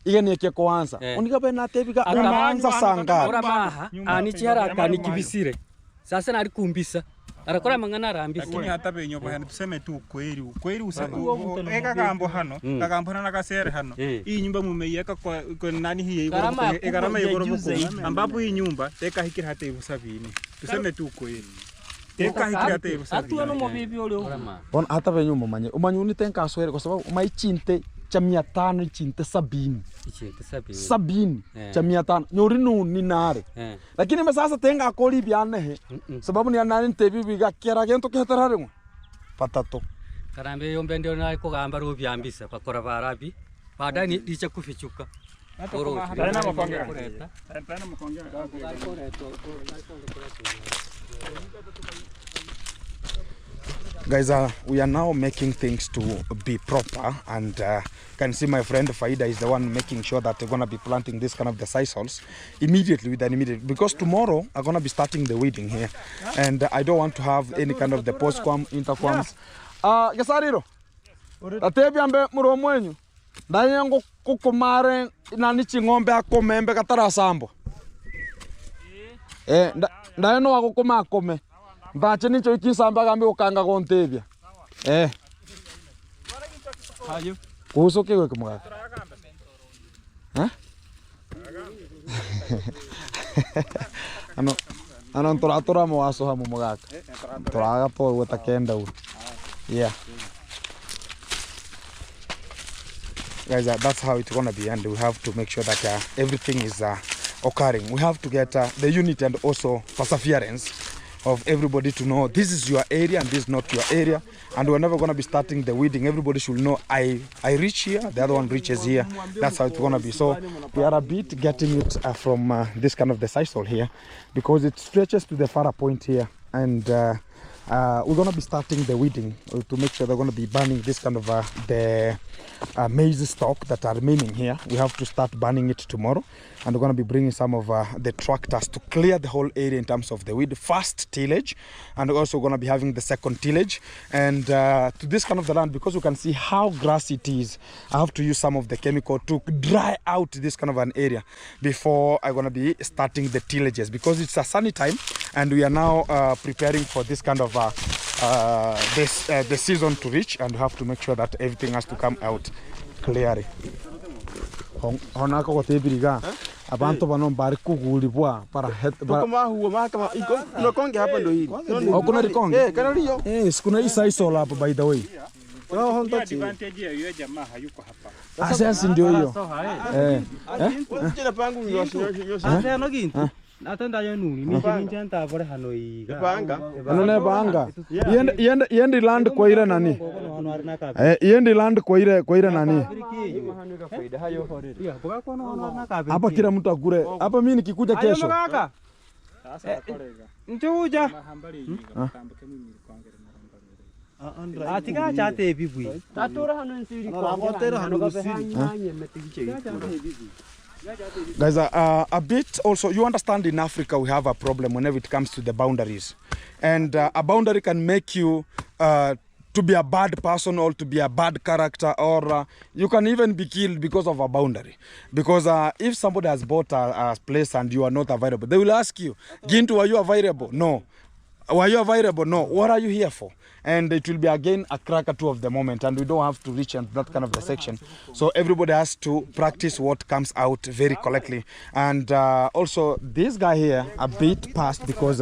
igene ke koanza unika bena tebiga unaanza sanga ora maha anichi haraka nikibisire sasa nari kumbisa arakora mangana rambisi lakini hata benyo bahana tuseme tu ukweli usabu eka gambo hano kagambo hano nakasere hano hii nyumba mumeiweka kwa nani hii garama ya gorofu ambapo hii nyumba teka hikira hata ibusabini tuseme tu ukweli teka hikira hata ibusabini atu ano mobibi ole bon hata benyo umanye unitenka aswere kwa sababu umaichinte cha 500 chinte 70 cha 500 nyori nuni nare lakini sasa tenga akoli biane he sababu ni anani tebi biga kera gento keterare ngo patato karambe yombe ndio na ko gamba ro byambisa bakora barabi badani dicha kufichuka tena mkongera guys, we are now making things to be proper, and can see my friend Faida is the one making sure that they're gonna be planting this kind of the sisols immediately because tomorrow I'm gonna be starting the weeding here, and I don't want to have any kind of the postquam interquams. Gasariro, atebi ambe muromo wenyu ndayengo kukumare nani chingombe akomembe katara sambo ndayeno wakukuma akome ndache nicho ikisamba gambe ukanga gontebia hayo kuhusu kiwe kumwa ano ntoratora mwaso hamu mugaka toraga to weta kenda u guys, that's how it's gonna be, and we have to make sure that everything is occurring. We have to get the unity and also perseverance of everybody to know this is your area and this is not your area, and we're never going to be starting the weeding. Everybody should know I reach here, the other one reaches here. That's how it's going to be. So we are a bit getting it from this kind of the sisal here, because it stretches to the far point here, and we're going to be starting the weeding to make sure they're going to be burning this kind of the maize stock that are remaining here. We have to start burning it tomorrow, and we're going to be bringing some of the tractors to clear the whole area in terms of the weed, first tillage, and we're also going to be having the second tillage. And to this kind of the land, because you can see how grassy it is, I have to use some of the chemical to dry out this kind of an area before I'm going to be starting the tillages, because it's a sunny time and we are now preparing for this kind of the season to reach, and we have to make sure that everything has to come out clearly. Honako gotebiriga abantu bano bari kugulibwa para kama huo mahakama iko no konge hapa ndo hili kuna rikonge kana liyo kuna hii size hapa by the way advantage ya yeye jamaa hayuko hapa sasa ndio hiyo jina pangu ndio asa no gintu Natanda yonuni ni kinjanta bore hanoi. Banga. Anone banga. Yendi land kwa ile nani? Yendi land kwa ile nani? Hapa kila mtu akure. Hapa mimi nikikuja kesho. Nchuja. Atika chate bibui. Tatura hano nsiri kwa hano gabehanya metigiche. Guys, a bit also, you understand in Africa we have a problem whenever it comes to the boundaries. And a boundary can make you to be a bad person or to be a bad character, or you can even be killed because of a boundary. Because if somebody has bought a place and you are not available, they will ask you, Gintu, are you available? No. Were you available? No. What are you here for? And it will be again a cracker two of the moment, and we don't have to reach into that kind of the section. So everybody has to practice what comes out very correctly. And also this guy here a bit past because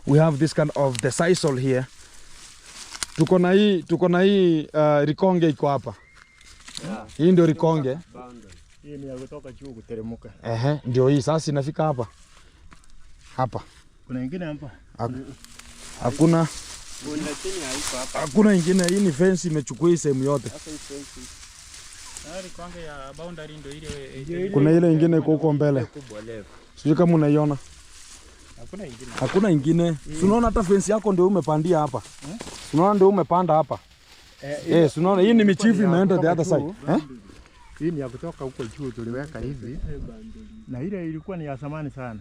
we have this kind of the sisal here. Tuko na hii rikonge iko hapa. Hii ndio rikonge. Hii ni ya kutoka juu kuteremka. Ndio hii sasa inafika hapa. Hapa. Kuna nyingine hapa? Hakuna. Hakuna ingine, hii ni fence imechukua hii sehemu yote. Kuna ile ingine iko huko mbele. Sijui kama unaiona. Hakuna ingine. Unaona hata fence yako ndio umepandia hapa. Unaona ndio umepanda hapa. Unaona hii ni michifu imeenda the other side. Hii ni ya kutoka huko juu tuliweka hivi. Na ile ilikuwa ni ya zamani sana.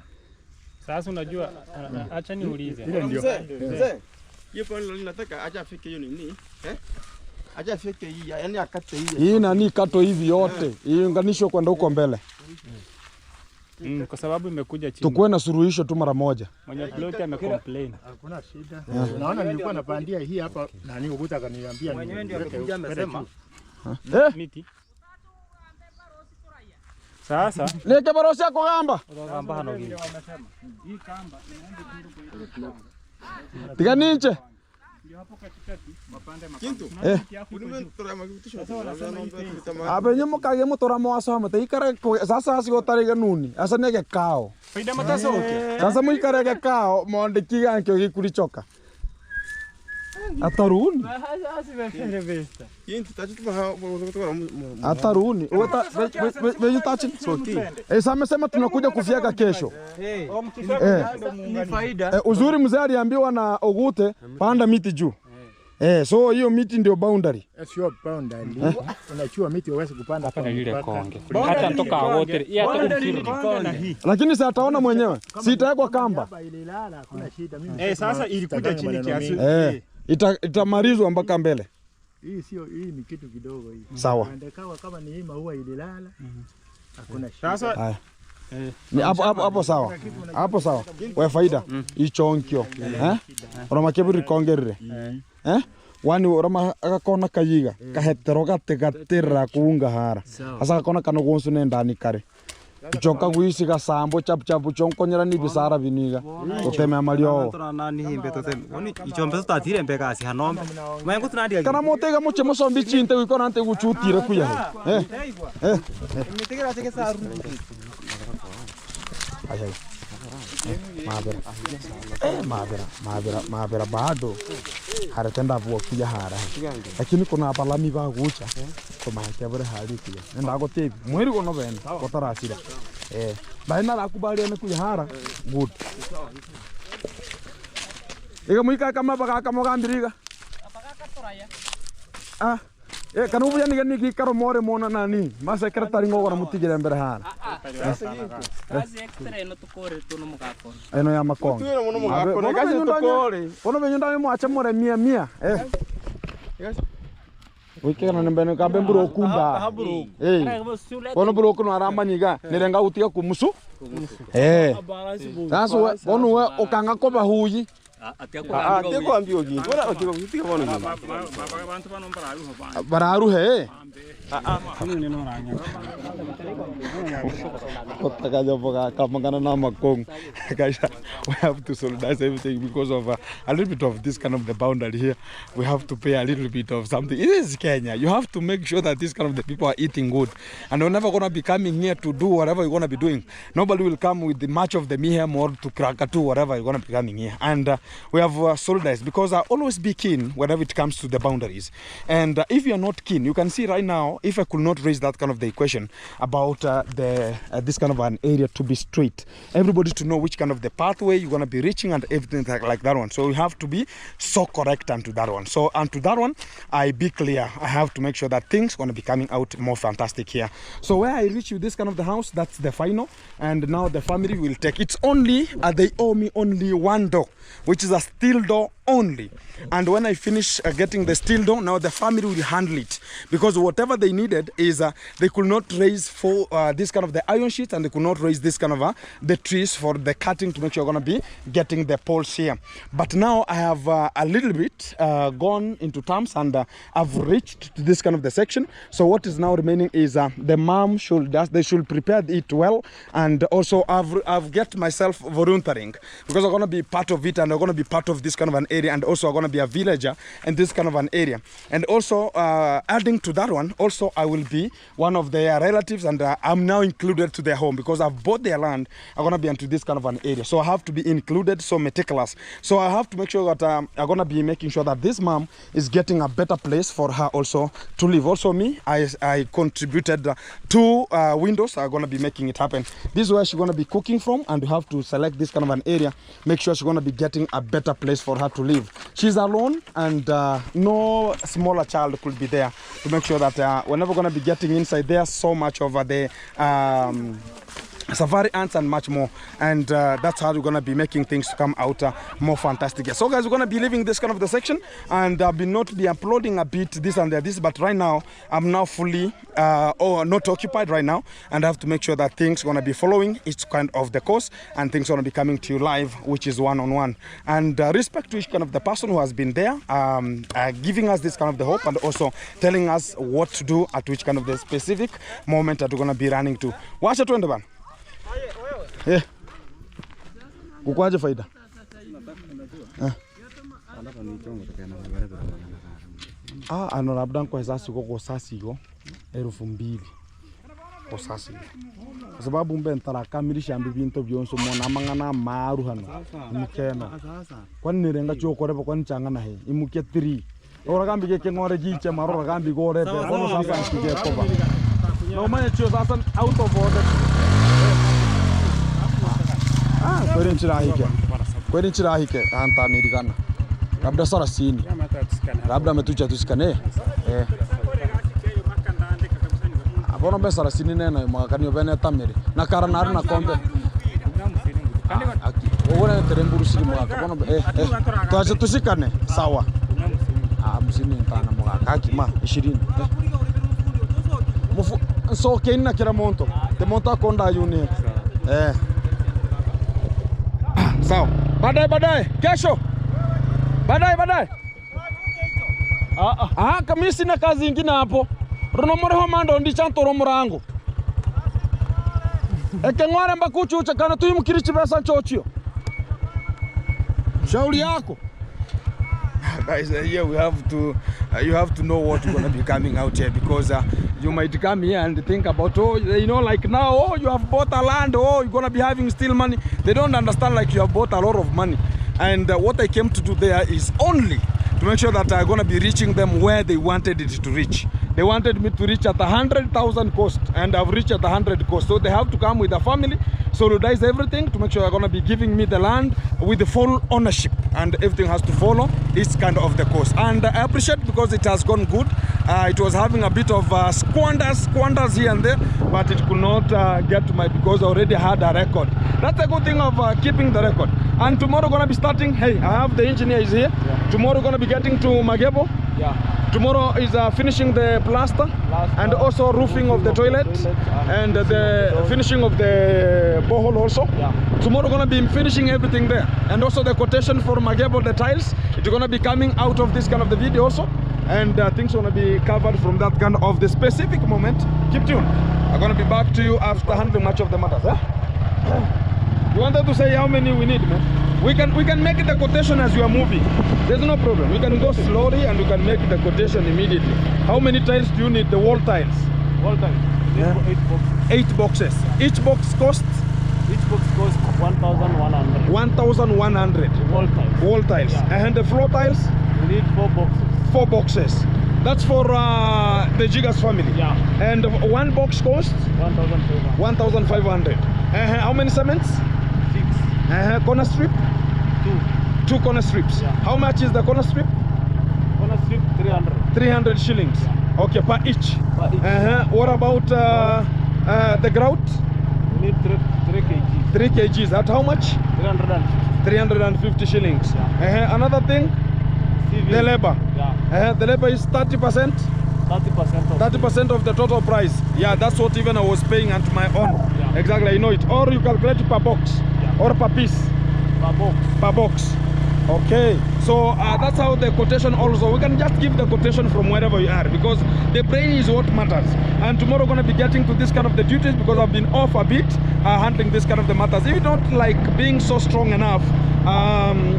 Sasa unajua acha niulize. Ile ndio. Hiyo pale nataka acha afike hiyo nini? Acha afike hii, yani akate hii. Hii nani kato hivi yote. Iunganishwe kwenda huko mbele. Kwa sababu imekuja chini. Tukue na suluhisho tu mara moja. Mwenye plot amecomplain. Hakuna shida. Naona nilikuwa napandia hii hapa nani ukuta akaniambia mwenyewe ndio amekuja amesema. Miti. Sasa leke barosi yako gamba. Gamba hano hii. Hii kamba inaenda kindu kwa Tiga ninche. Ndio hapo katikati mapande Kintu. Unimetora makitisho. Abe nyumo kage mutora mwaso hamate ikare sasa asigotariga nuni. Asa nege kao. Faida mataso okay. Sasa muikarege kao monde kigankyo gikurichoka. Ataruni. Kintu tachitupa Ataruni. Wewe touching. Samesema tunakuja kufiaka kesho. Ni faida. Uzuri mzee aliambiwa na Ogute panda miti juu. So hiyo miti ndio boundary. Sio boundary. Unachua miti uweze kupanda hapa ile konge. Hata mtoka wote. Lakini si ataona mwenyewe. Si itawekwa kamba. Sasa ilikuja chini kiasi. Itamarizwa mpaka mbele. Hii sio, hii ni kitu kidogo hii. Sawa. Kama ni hii maua ililala. Hakuna shida. Sasa ni hapo sawa. Hapo sawa. Kwa faida ichonkyo. Roma kebiri kongerere. Wani roma akakona kayiga kahetero gategatira kuunga hara. Asa akakona kanogonsu nendani kare. Ichoka guisi gasambo chap chonkonyera ni bisara biniga. Uteme amalio. Nani himbe tote. Oni ichombe tutatire mbeka asi hanombe. Mwengo tunandia. Kana motega muche musombi chinte wiko nante guchutire kuya. Mitegera cheke saru. Ayai. Mabera bado haratenda vuokia hara. Lakini kuna apalami ba gucha. Komahake bere hali kuya. Nenda gote mwiri gono bene kotarasira. Baina la kubali ene kuya hara. Good. Ega muika kama baka kama gandiriga. Apakaka toraya. Kana ubuya ni karo more mona nani ma secretary ngoko na mutigire mbere hana Kazi extra no tukore tuno mukako eno ya makongo tuno muno mugako na kazi tukore ono benyunda mu acha more 100 wikera nembene ka bemburo kumba ono buro kuno aramba nyiga nirenga utiga kumusu sasa ono we okanga ko bahuyi Ate kuambiwa kintu. Ora otiko kutika bono. Abantu bano bararuho. Bararuhe. Ni no ranya. Kotakaja boga kamangana na makong. Guys, we have to solidarize everything because of a little bit of this kind of the boundary here. We have to pay a little bit of something. It is Kenya. You have to make sure that this kind of the people are eating good. And we're never going to be coming here to do whatever you're going to be doing. Nobody will come with the much of the mayhem or to Krakatu, whatever you're going to be coming here. And we have solidarized because I always be keen whenever it comes to the boundaries. And if you're not keen, you can see right now, if I could not raise that kind of the equation about this kind of an area to be straight, everybody to know which kind of the pathway you're going to be reaching and everything like that one. So you have to be so correct onto that one. So onto that one, I be clear. I have to make sure that things going to be coming out more fantastic here. So where I reach you this kind of the house, that's the final. And now the family will take, it's only, they owe me only one door, which is a steel door only. And when I finish getting the steel door, now the family will handle it, because whatever they needed is they could not raise for this kind of the iron sheet, and they could not raise this kind of the trees for the cutting to make sure you're going to be getting the poles here. But now I have a little bit gone into terms, and I've reached to this kind of the section. So what is now remaining is the mom should they should prepare it well, and also I've get myself volunteering, because I'm going to be part of it, and I'm going to be part of this kind of an area, and also I'm going to be a villager in this kind of an area. And also adding to that one, also I will be one of their relatives, and I'm now included to their home, because I've bought their land. I'm going to be into this kind of an area, so I have to be included, so meticulous. So I have to make sure that I'm going to be making sure that this mom is getting a better place for her also to live. Also me, I contributed 2 windows. I'm going to be making it happen. This is where she's going to be cooking from, and you have to select this kind of an area, make sure she's going to be getting a better place for her to live. She's alone, and no smaller child could be there to make sure that we're never going to be getting inside there so much over the safari ants and much more. And that's how we're going to be making things come out more fantastic. So guys, we're going to be leaving this kind of the section, and I'll be not be uploading a bit this and this, but right now I'm now fully not occupied right now, and I have to make sure that things going to be following each kind of the course, and things going to be coming to you live, which is one-on-one. And respect to each kind of the person who has been there, giving us this kind of the hope, and also telling us what to do at which kind of the specific moment that we're going to be running to. Watch it, Wendeban. Eh. Kukwaje faida? Ano labda kwa sasa kwa sasa hiyo 2,000 kwa sasa. Kwa sababu mbentara kamilisha mbibinto byonso mona mangana maru hano. Mukeno. Kwani nirenga cyo koreba kwani changana he. Imuke 3. Ora gambi ke ngore jiche marora gambi gore be. Kono sasa nkige toba. No manya cyo sasa out of order. Kweli nchirahike anta nirigana labda sarasini labda metucha tusikane abono be sarasini nena mwakani bene tamere na karanari na kombe ora teremburu siri mwaka bono tuache tusikane sawa musini ntana mwaka akima 20 mufu so kenna kila monto de monta konda yuni sawa. Baadaye kesho. Baadaye. Kama sina kazi nyingine hapo. Ronomore mando ndichanto romurango. Ekengware mbakuchucha kana tuyimukirichi pesa chochio. Shauri yako. Guys, here we have to you have to know what you're going to be coming out here, because you might come here and think about, oh, you know, like now, oh, you have bought a land, oh, you're going to be having still money. They don't understand like you have bought a lot of money. And what I came to do there is only to make sure that I'm going to be reaching them where they wanted it to reach. They wanted me to reach at 100,000 cost, and I've reached at 100 cost. So they have to come with a family, solidize everything to make sure they're going to be giving me the land with the full ownership, and everything has to follow its kind of the course. And I appreciate, because it has gone good. It was having a bit of squanders here and there, but it could not get to my, because I already had a record. That's a good thing of keeping the record. And tomorrow going to be starting. Hey, I have the engineer is here. Yeah. Tomorrow going to be getting to Magebo. Yeah. Tomorrow is finishing the plaster and also roofing of the toilet and the finishing of the borehole also. Tomorrow gonna be finishing everything there, and also the quotation for Magebo, the tiles, it's gonna be coming out of this kind of the video also, and things gonna be covered from that kind of the specific moment. Keep tuned. I'm gonna be back to you after handling much of the matters. You wanted to say how many we need, man? We can make the quotation as you are moving. There's no problem. We can go slowly and we can make the quotation immediately. How many tiles do you need? The wall tiles? Wall tiles. Yeah. 8 boxes. Each box costs? Each box costs 1,100. 1,100. Wall tiles. Wall tiles. Yeah. And the floor tiles? We need 4 boxes. 4 boxes. That's for the Jigas family. Yeah. And one box costs? 1,500. 1,500. How many cements? 6. Corner strip? 2. 2 corner strips. Yeah. How much is the corner strip? Corner strip 300. 300 shillings. Yeah. Okay, per each. Per each. What about the grout? We need 3 kgs. 3 kgs. At how much? 350. 350 shillings. Yeah. Another thing? CV. The labor. Yeah. The labor is 30%? 30% of the total price. Yeah, that's what even I was paying at my own. Yeah. Exactly, I know it. Or you calculate per box. Yeah. Or per piece. Per box. Per box. Okay, so that's how the quotation also, we can just give the quotation from wherever you are, because the brain is what matters. And tomorrow going to be getting to this kind of the duties, because I've been off a bit handling this kind of the matters. If you don't like being so strong enough,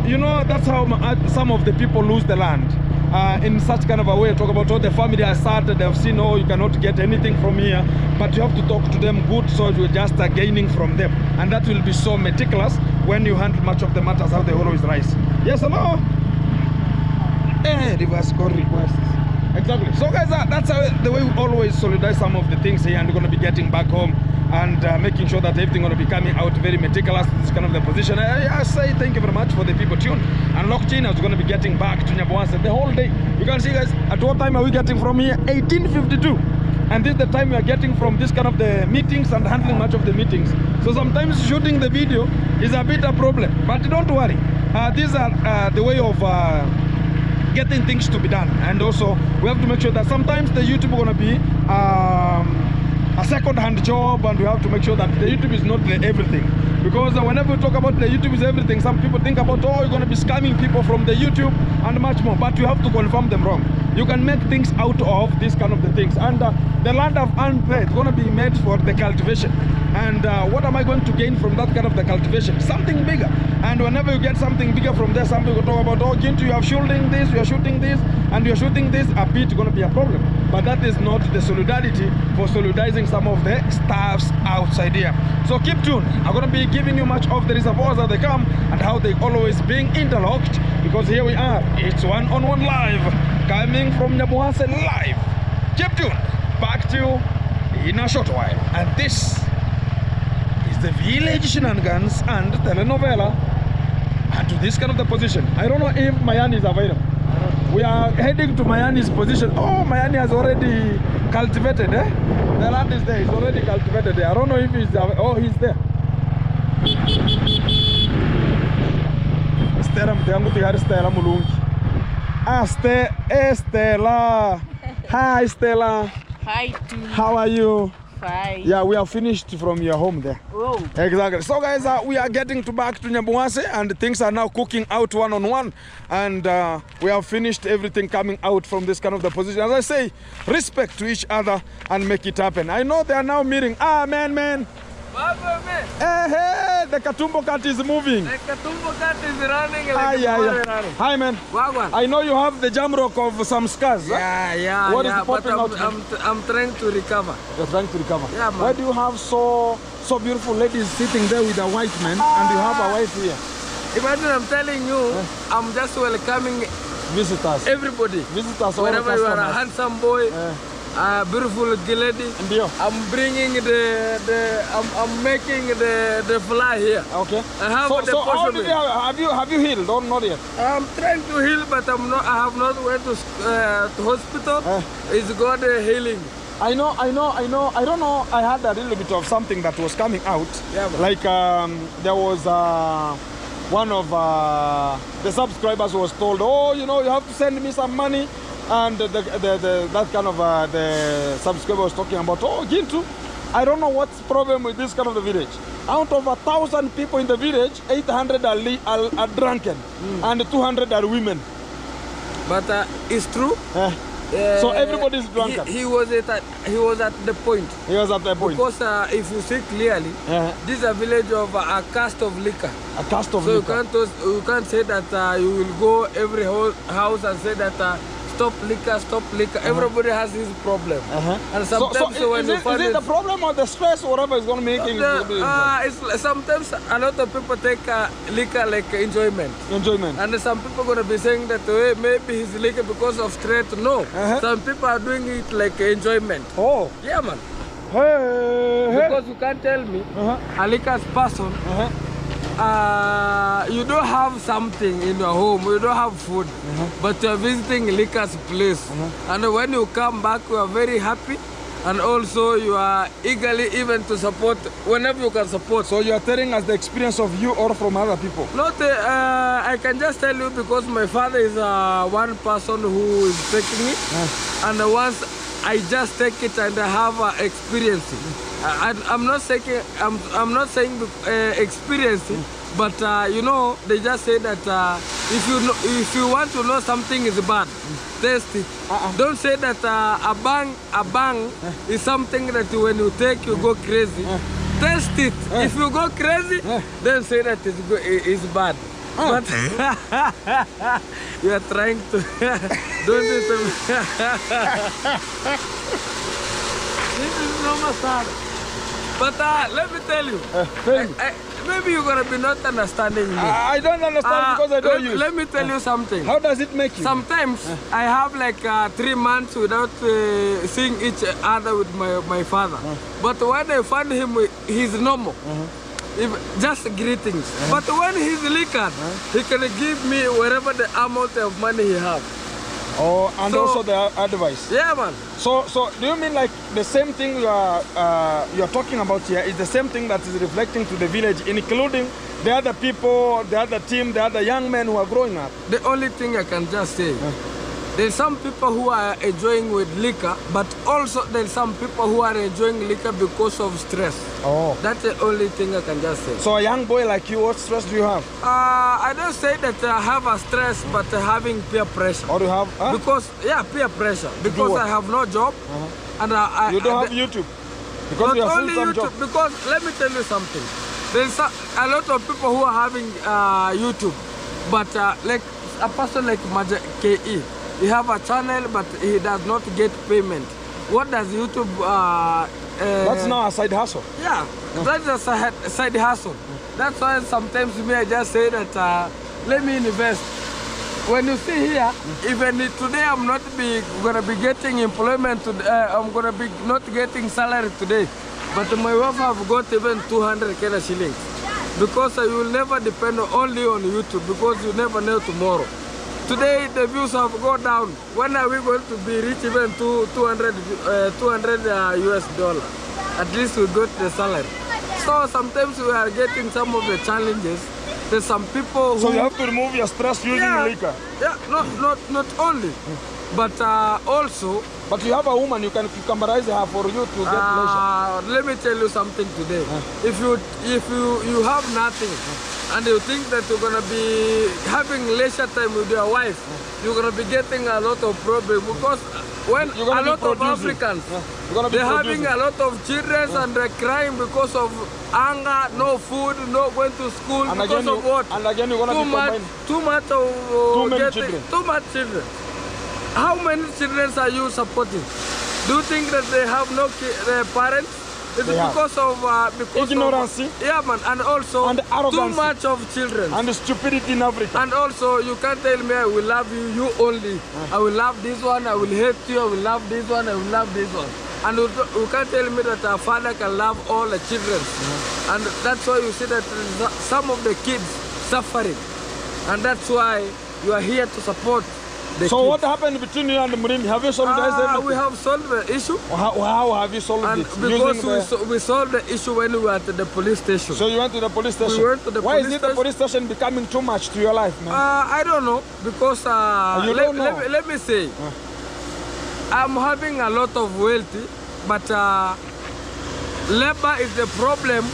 you know, that's how some of the people lose the land. In such kind of a way, talk about all the family has started, they've seen, oh, you cannot get anything from here, but you have to talk to them good, so you're just gaining from them, and that will be so meticulous when you handle much of the matters how they always rise. Yes, hello? Reverse call requests. Exactly. So guys, that's how the way we always solidarize some of the things here, and we're going to be getting back home and making sure that everything going to be coming out very meticulous. This kind of the position. I say thank you very much for the people tuned and locked in. I was going to be getting back to Nyabohanse the whole day. You can see guys, at what time are we getting from here? 18:52. And this is the time we are getting from this kind of the meetings and handling much of the meetings. So sometimes shooting the video is a bit a problem, but don't worry. These are the way of getting things to be done. And also we have to make sure that sometimes the YouTube is going to be a second-hand job, and we have to make sure that the YouTube is not the everything, because whenever we talk about the YouTube is everything, some people think about, oh, you're going to be scamming people from the YouTube and much more, but you have to confirm them wrong. You can make things out of this kind of the things, and the land I've earned there is going to be made for the cultivation. And what am I going to gain from that kind of the cultivation? Something bigger. And whenever you get something bigger from there, some people talk about, oh, Gintu, you are shooting this, you are shooting this, and you are shooting this, a bit going to be a problem. But that is not the solidarity for solidarizing some of the staffs outside here. So keep tuned. I'm going to be giving you much of the reservoirs as they come and how they always being interlocked, because here we are. It's one-on-one live, coming from Nyabohanse live. Keep tuned. Back to you in a short while. And this is the village shenanigans and telenovela, and to this kind of the position. I don't know if Mayani is available. We are heading to Mayani's position. Oh, Mayani has already cultivated, eh? The land is there, it's already cultivated there. I don't know if he's, oh, he's there. Stella, mtiangu tiyari Stella mulungi. Ah, Stella. Hi, Stella. Hi, too. How are you? Fine. Yeah, we are finished from your home there. Oh. Exactly. So guys, we are getting back to Nyabohanse, and things are now cooking out one-on-one, and we have finished everything coming out from this kind of the position. As I say, respect to each other and make it happen. I know they are now meeting. Ah, man. Hey, the Katumbo cat is moving. The Katumbo cat is running like running. Hi, man. Wagwan. I know you have the jam rock of some scars. Yeah. What is but popping out? I'm trying to recover. You're trying to recover? Yeah, man. Why do you have so beautiful ladies sitting there with a white man and you have a wife here? Imagine, I'm telling you, I'm just welcoming visitors. Everybody. Visitors. Wherever you are, a handsome boy. Beautiful lady. I'm bringing I'm making the fly here. Okay. I have so how did have you healed or not yet? I'm trying to heal, but I have not went to hospital. It's God healing. I know. I don't know. I had a little bit of something that was coming out. Yeah, man. Like there was one of the subscribers was told, oh, you know, you have to send me some money And that kind of the subscriber was talking about, oh, Gintu, I don't know what's the problem with this kind of the village. Out of 1,000 people in the village, 800 are drunken and 200 are women. But it's true. So everybody is drunken. He was at the point. He was at the point. Because if you see clearly, this is a village of a cask of liquor. A cask of so liquor. You can't say that you will go every house and say that stop liquor. Everybody has his problem. And sometimes when you find is it the problem or the stress or whatever is going to make it? Sometimes a lot of people take liquor like enjoyment. And some people are going to be saying that maybe he's liquor because of stress. No. Some people are doing it like enjoyment. Oh. Yeah, man. Because you can't tell me a liquor person you don't have something in your home, you don't have food, but you're visiting liquor's place. And when you come back, you are very happy, and also you are eagerly even to support whenever you can support. So you are telling us the experience of you or from other people? Not, I can just tell you because my father is one person who is taking it, and once I just take it and I have experience. I'm not saying experience, but you know, they just say that if you want to know something is bad, taste it. Don't say that a bang is something that when you take you go crazy. Taste it. If you go crazy, then say that it's bad. But you are trying to do this. This is no matter. But let me tell you, maybe you're going to be not understanding me. I don't understand because I don't use. Let me tell you something. How does it make you? Sometimes I have like 3 months without seeing each other with my father. But when I find him, he's normal. Just greetings. But when he's liquored, he can give me whatever the amount of money he has. Oh, and so, also the advice. Yeah, man. So do you mean like the same thing you are talking about here is the same thing that is reflecting to the village, including the other people, the other team, the other young men who are growing up? The only thing I can just say, there's some people who are enjoying with liquor, but also there's some people who are enjoying liquor because of stress. Oh. That's the only thing I can just say. So a young boy like you, what stress do you have? I don't say that I have a stress, but having peer pressure. Or you have? Because, yeah, peer pressure. Because I have no job. And you don't have YouTube? Because you have only YouTube, job. because let me tell you something. There's a lot of people who are having YouTube, but like a person like Maja KE, he have a channel, but he does not get payment. What does YouTube? That's now a side hustle. Yeah, that's a side hustle. That's why sometimes me I just say that let me invest. When you see here, even today I'm not gonna be getting employment. I'm gonna be not getting salary today, but my wife have got even 200 Kenya shillings because you will never depend only on YouTube because you never know tomorrow. Today the views have gone down. When are we going to be rich even to 200 US dollar? At least we got the salary. So sometimes we are getting some of the challenges. There's some people who... So you have to remove your stress using liquor? Yeah, not only, but also... But you have a woman, you can customize her for you to get pleasure. Let me tell you something today. If you have nothing, and you think that you're gonna be having leisure time with your wife, you're gonna be getting a lot of problems because when a lot of Africans, they're having a lot of children and they're crying because of anger, no food, no going to school, and because of what? And again, you're gonna too much children. How many children are you supporting? Do you think that they have no parents? It's because of ignorance. Yeah, man, and also too much of children. And stupidity in Africa. And also, you can't tell me I will love you, you only. I will love this one, I will hate you, I will love this one, I will love this one. And you can't tell me that a father can love all the children. And that's why you see that some of the kids suffering. And that's why you are here to support. So what happened between you and Murimi? Have you solved everything? We have solved the issue. How have you solved it? Because we solved the issue when we were at the police station. So you went to the police station? We went to the Why is it the police station becoming too much to your life, man? I don't know. Because let me say, I'm having a lot of wealth, but labor is the problem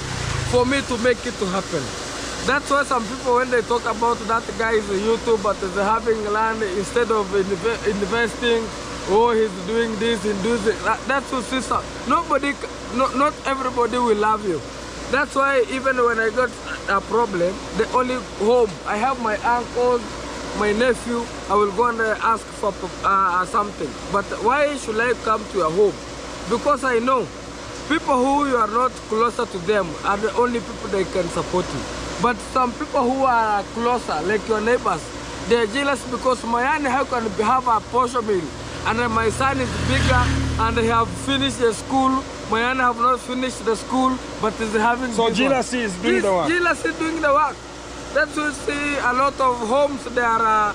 for me to make it to happen. That's why some people, when they talk about that guy is a YouTuber, but is having land instead of investing, oh, he's doing this and doing that. That's what sister. Nobody, not everybody will love you. That's why even when I got a problem, the only home, I have my uncles, my nephew, I will go and ask for something. But why should I come to your home? Because I know people who you are not closer to them are the only people that can support you. But some people who are closer, like your neighbors, they are jealous because my aunt how can have a portion meal and my son is bigger and they have finished the school. My aunt have not finished the school, but is having. So jealousy is doing the work. Jealousy is doing the work. That's why you see a lot of homes they are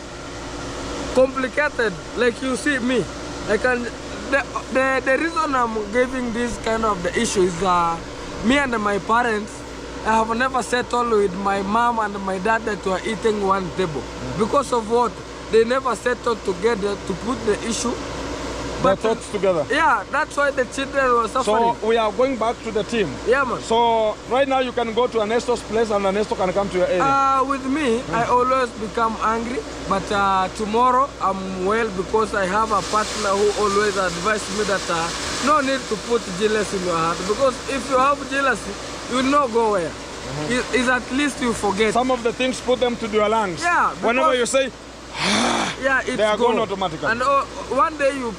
complicated. Like you see me, I can. The reason I'm giving this kind of the issue is me and my parents. I have never settled with my mom and my dad that were eating one table. Because of what? They never settled together to put the issue. But thoughts together. Yeah, that's why the children were suffering. So we are going back to the team. Yeah, man. So right now you can go to Ernesto's place and Ernesto can come to your area. With me, I always become angry. But tomorrow I'm well because I have a partner who always advised me that no need to put jealousy in your heart. Because if you have jealousy, you will not go where. It's at least you forget. Some of the things put them to their lungs. Yeah. Whenever you say, yeah, it's they are gone automatically. And one day you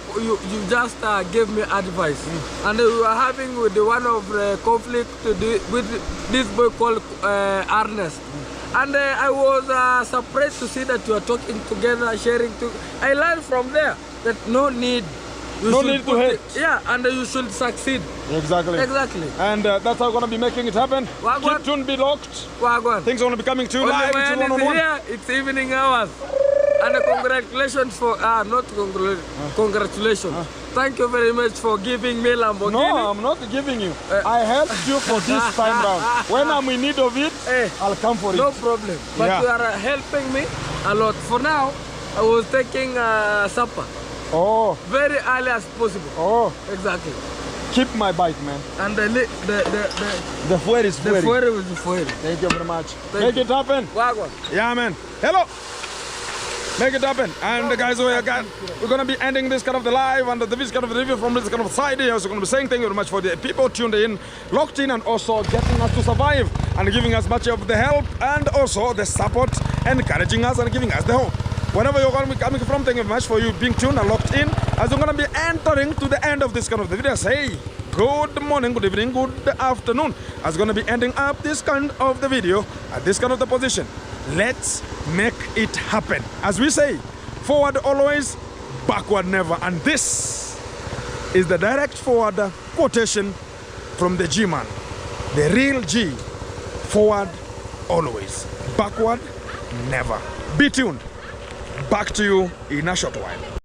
just gave me advice, and we were having with one of the conflict with this boy called Ernest, and I was surprised to see that you are talking together, sharing. I learned from there that no need. No need to hate. Yeah, and you should succeed. Exactly. Exactly. And that's how we're going to be making it happen. Wagwan. Keep tuned, be locked. Wagwan. Things are going to be coming to you live. It's one-on-one. Here, it's evening hours. And congratulations for, not congratulations. Thank you very much for giving me Lamborghini. No, I'm not giving you. I helped you for this time round. When I'm in need of it, I'll come for it. No problem. But you are helping me a lot. For now, I was taking supper. Oh. Very early as possible. Oh. Exactly. Keep my bike, man. And the fuel is fuel. The fuel is the fuel. Thank you very much. Make it happen. Wagwan. Yeah, man. Hello. Make it happen. And guys, we're going to be ending this kind of the live and this kind of the review from this kind of side here. So we're going to be saying thank you very much for the people tuned in, locked in, and also getting us to survive and giving us much of the help and also the support, encouraging us and giving us the hope. Whenever you're going to be coming from, thank you very much for you being tuned and locked in. As we're going to be entering to the end of this kind of the video, say good morning, good evening, good afternoon. As we're going to be ending up this kind of the video at this kind of the position. Let's make it happen. As we say, forward always, backward never. And this is the direct forward quotation from the G-Man. The real G. Forward always, backward never. Be tuned. Back to you in a short while.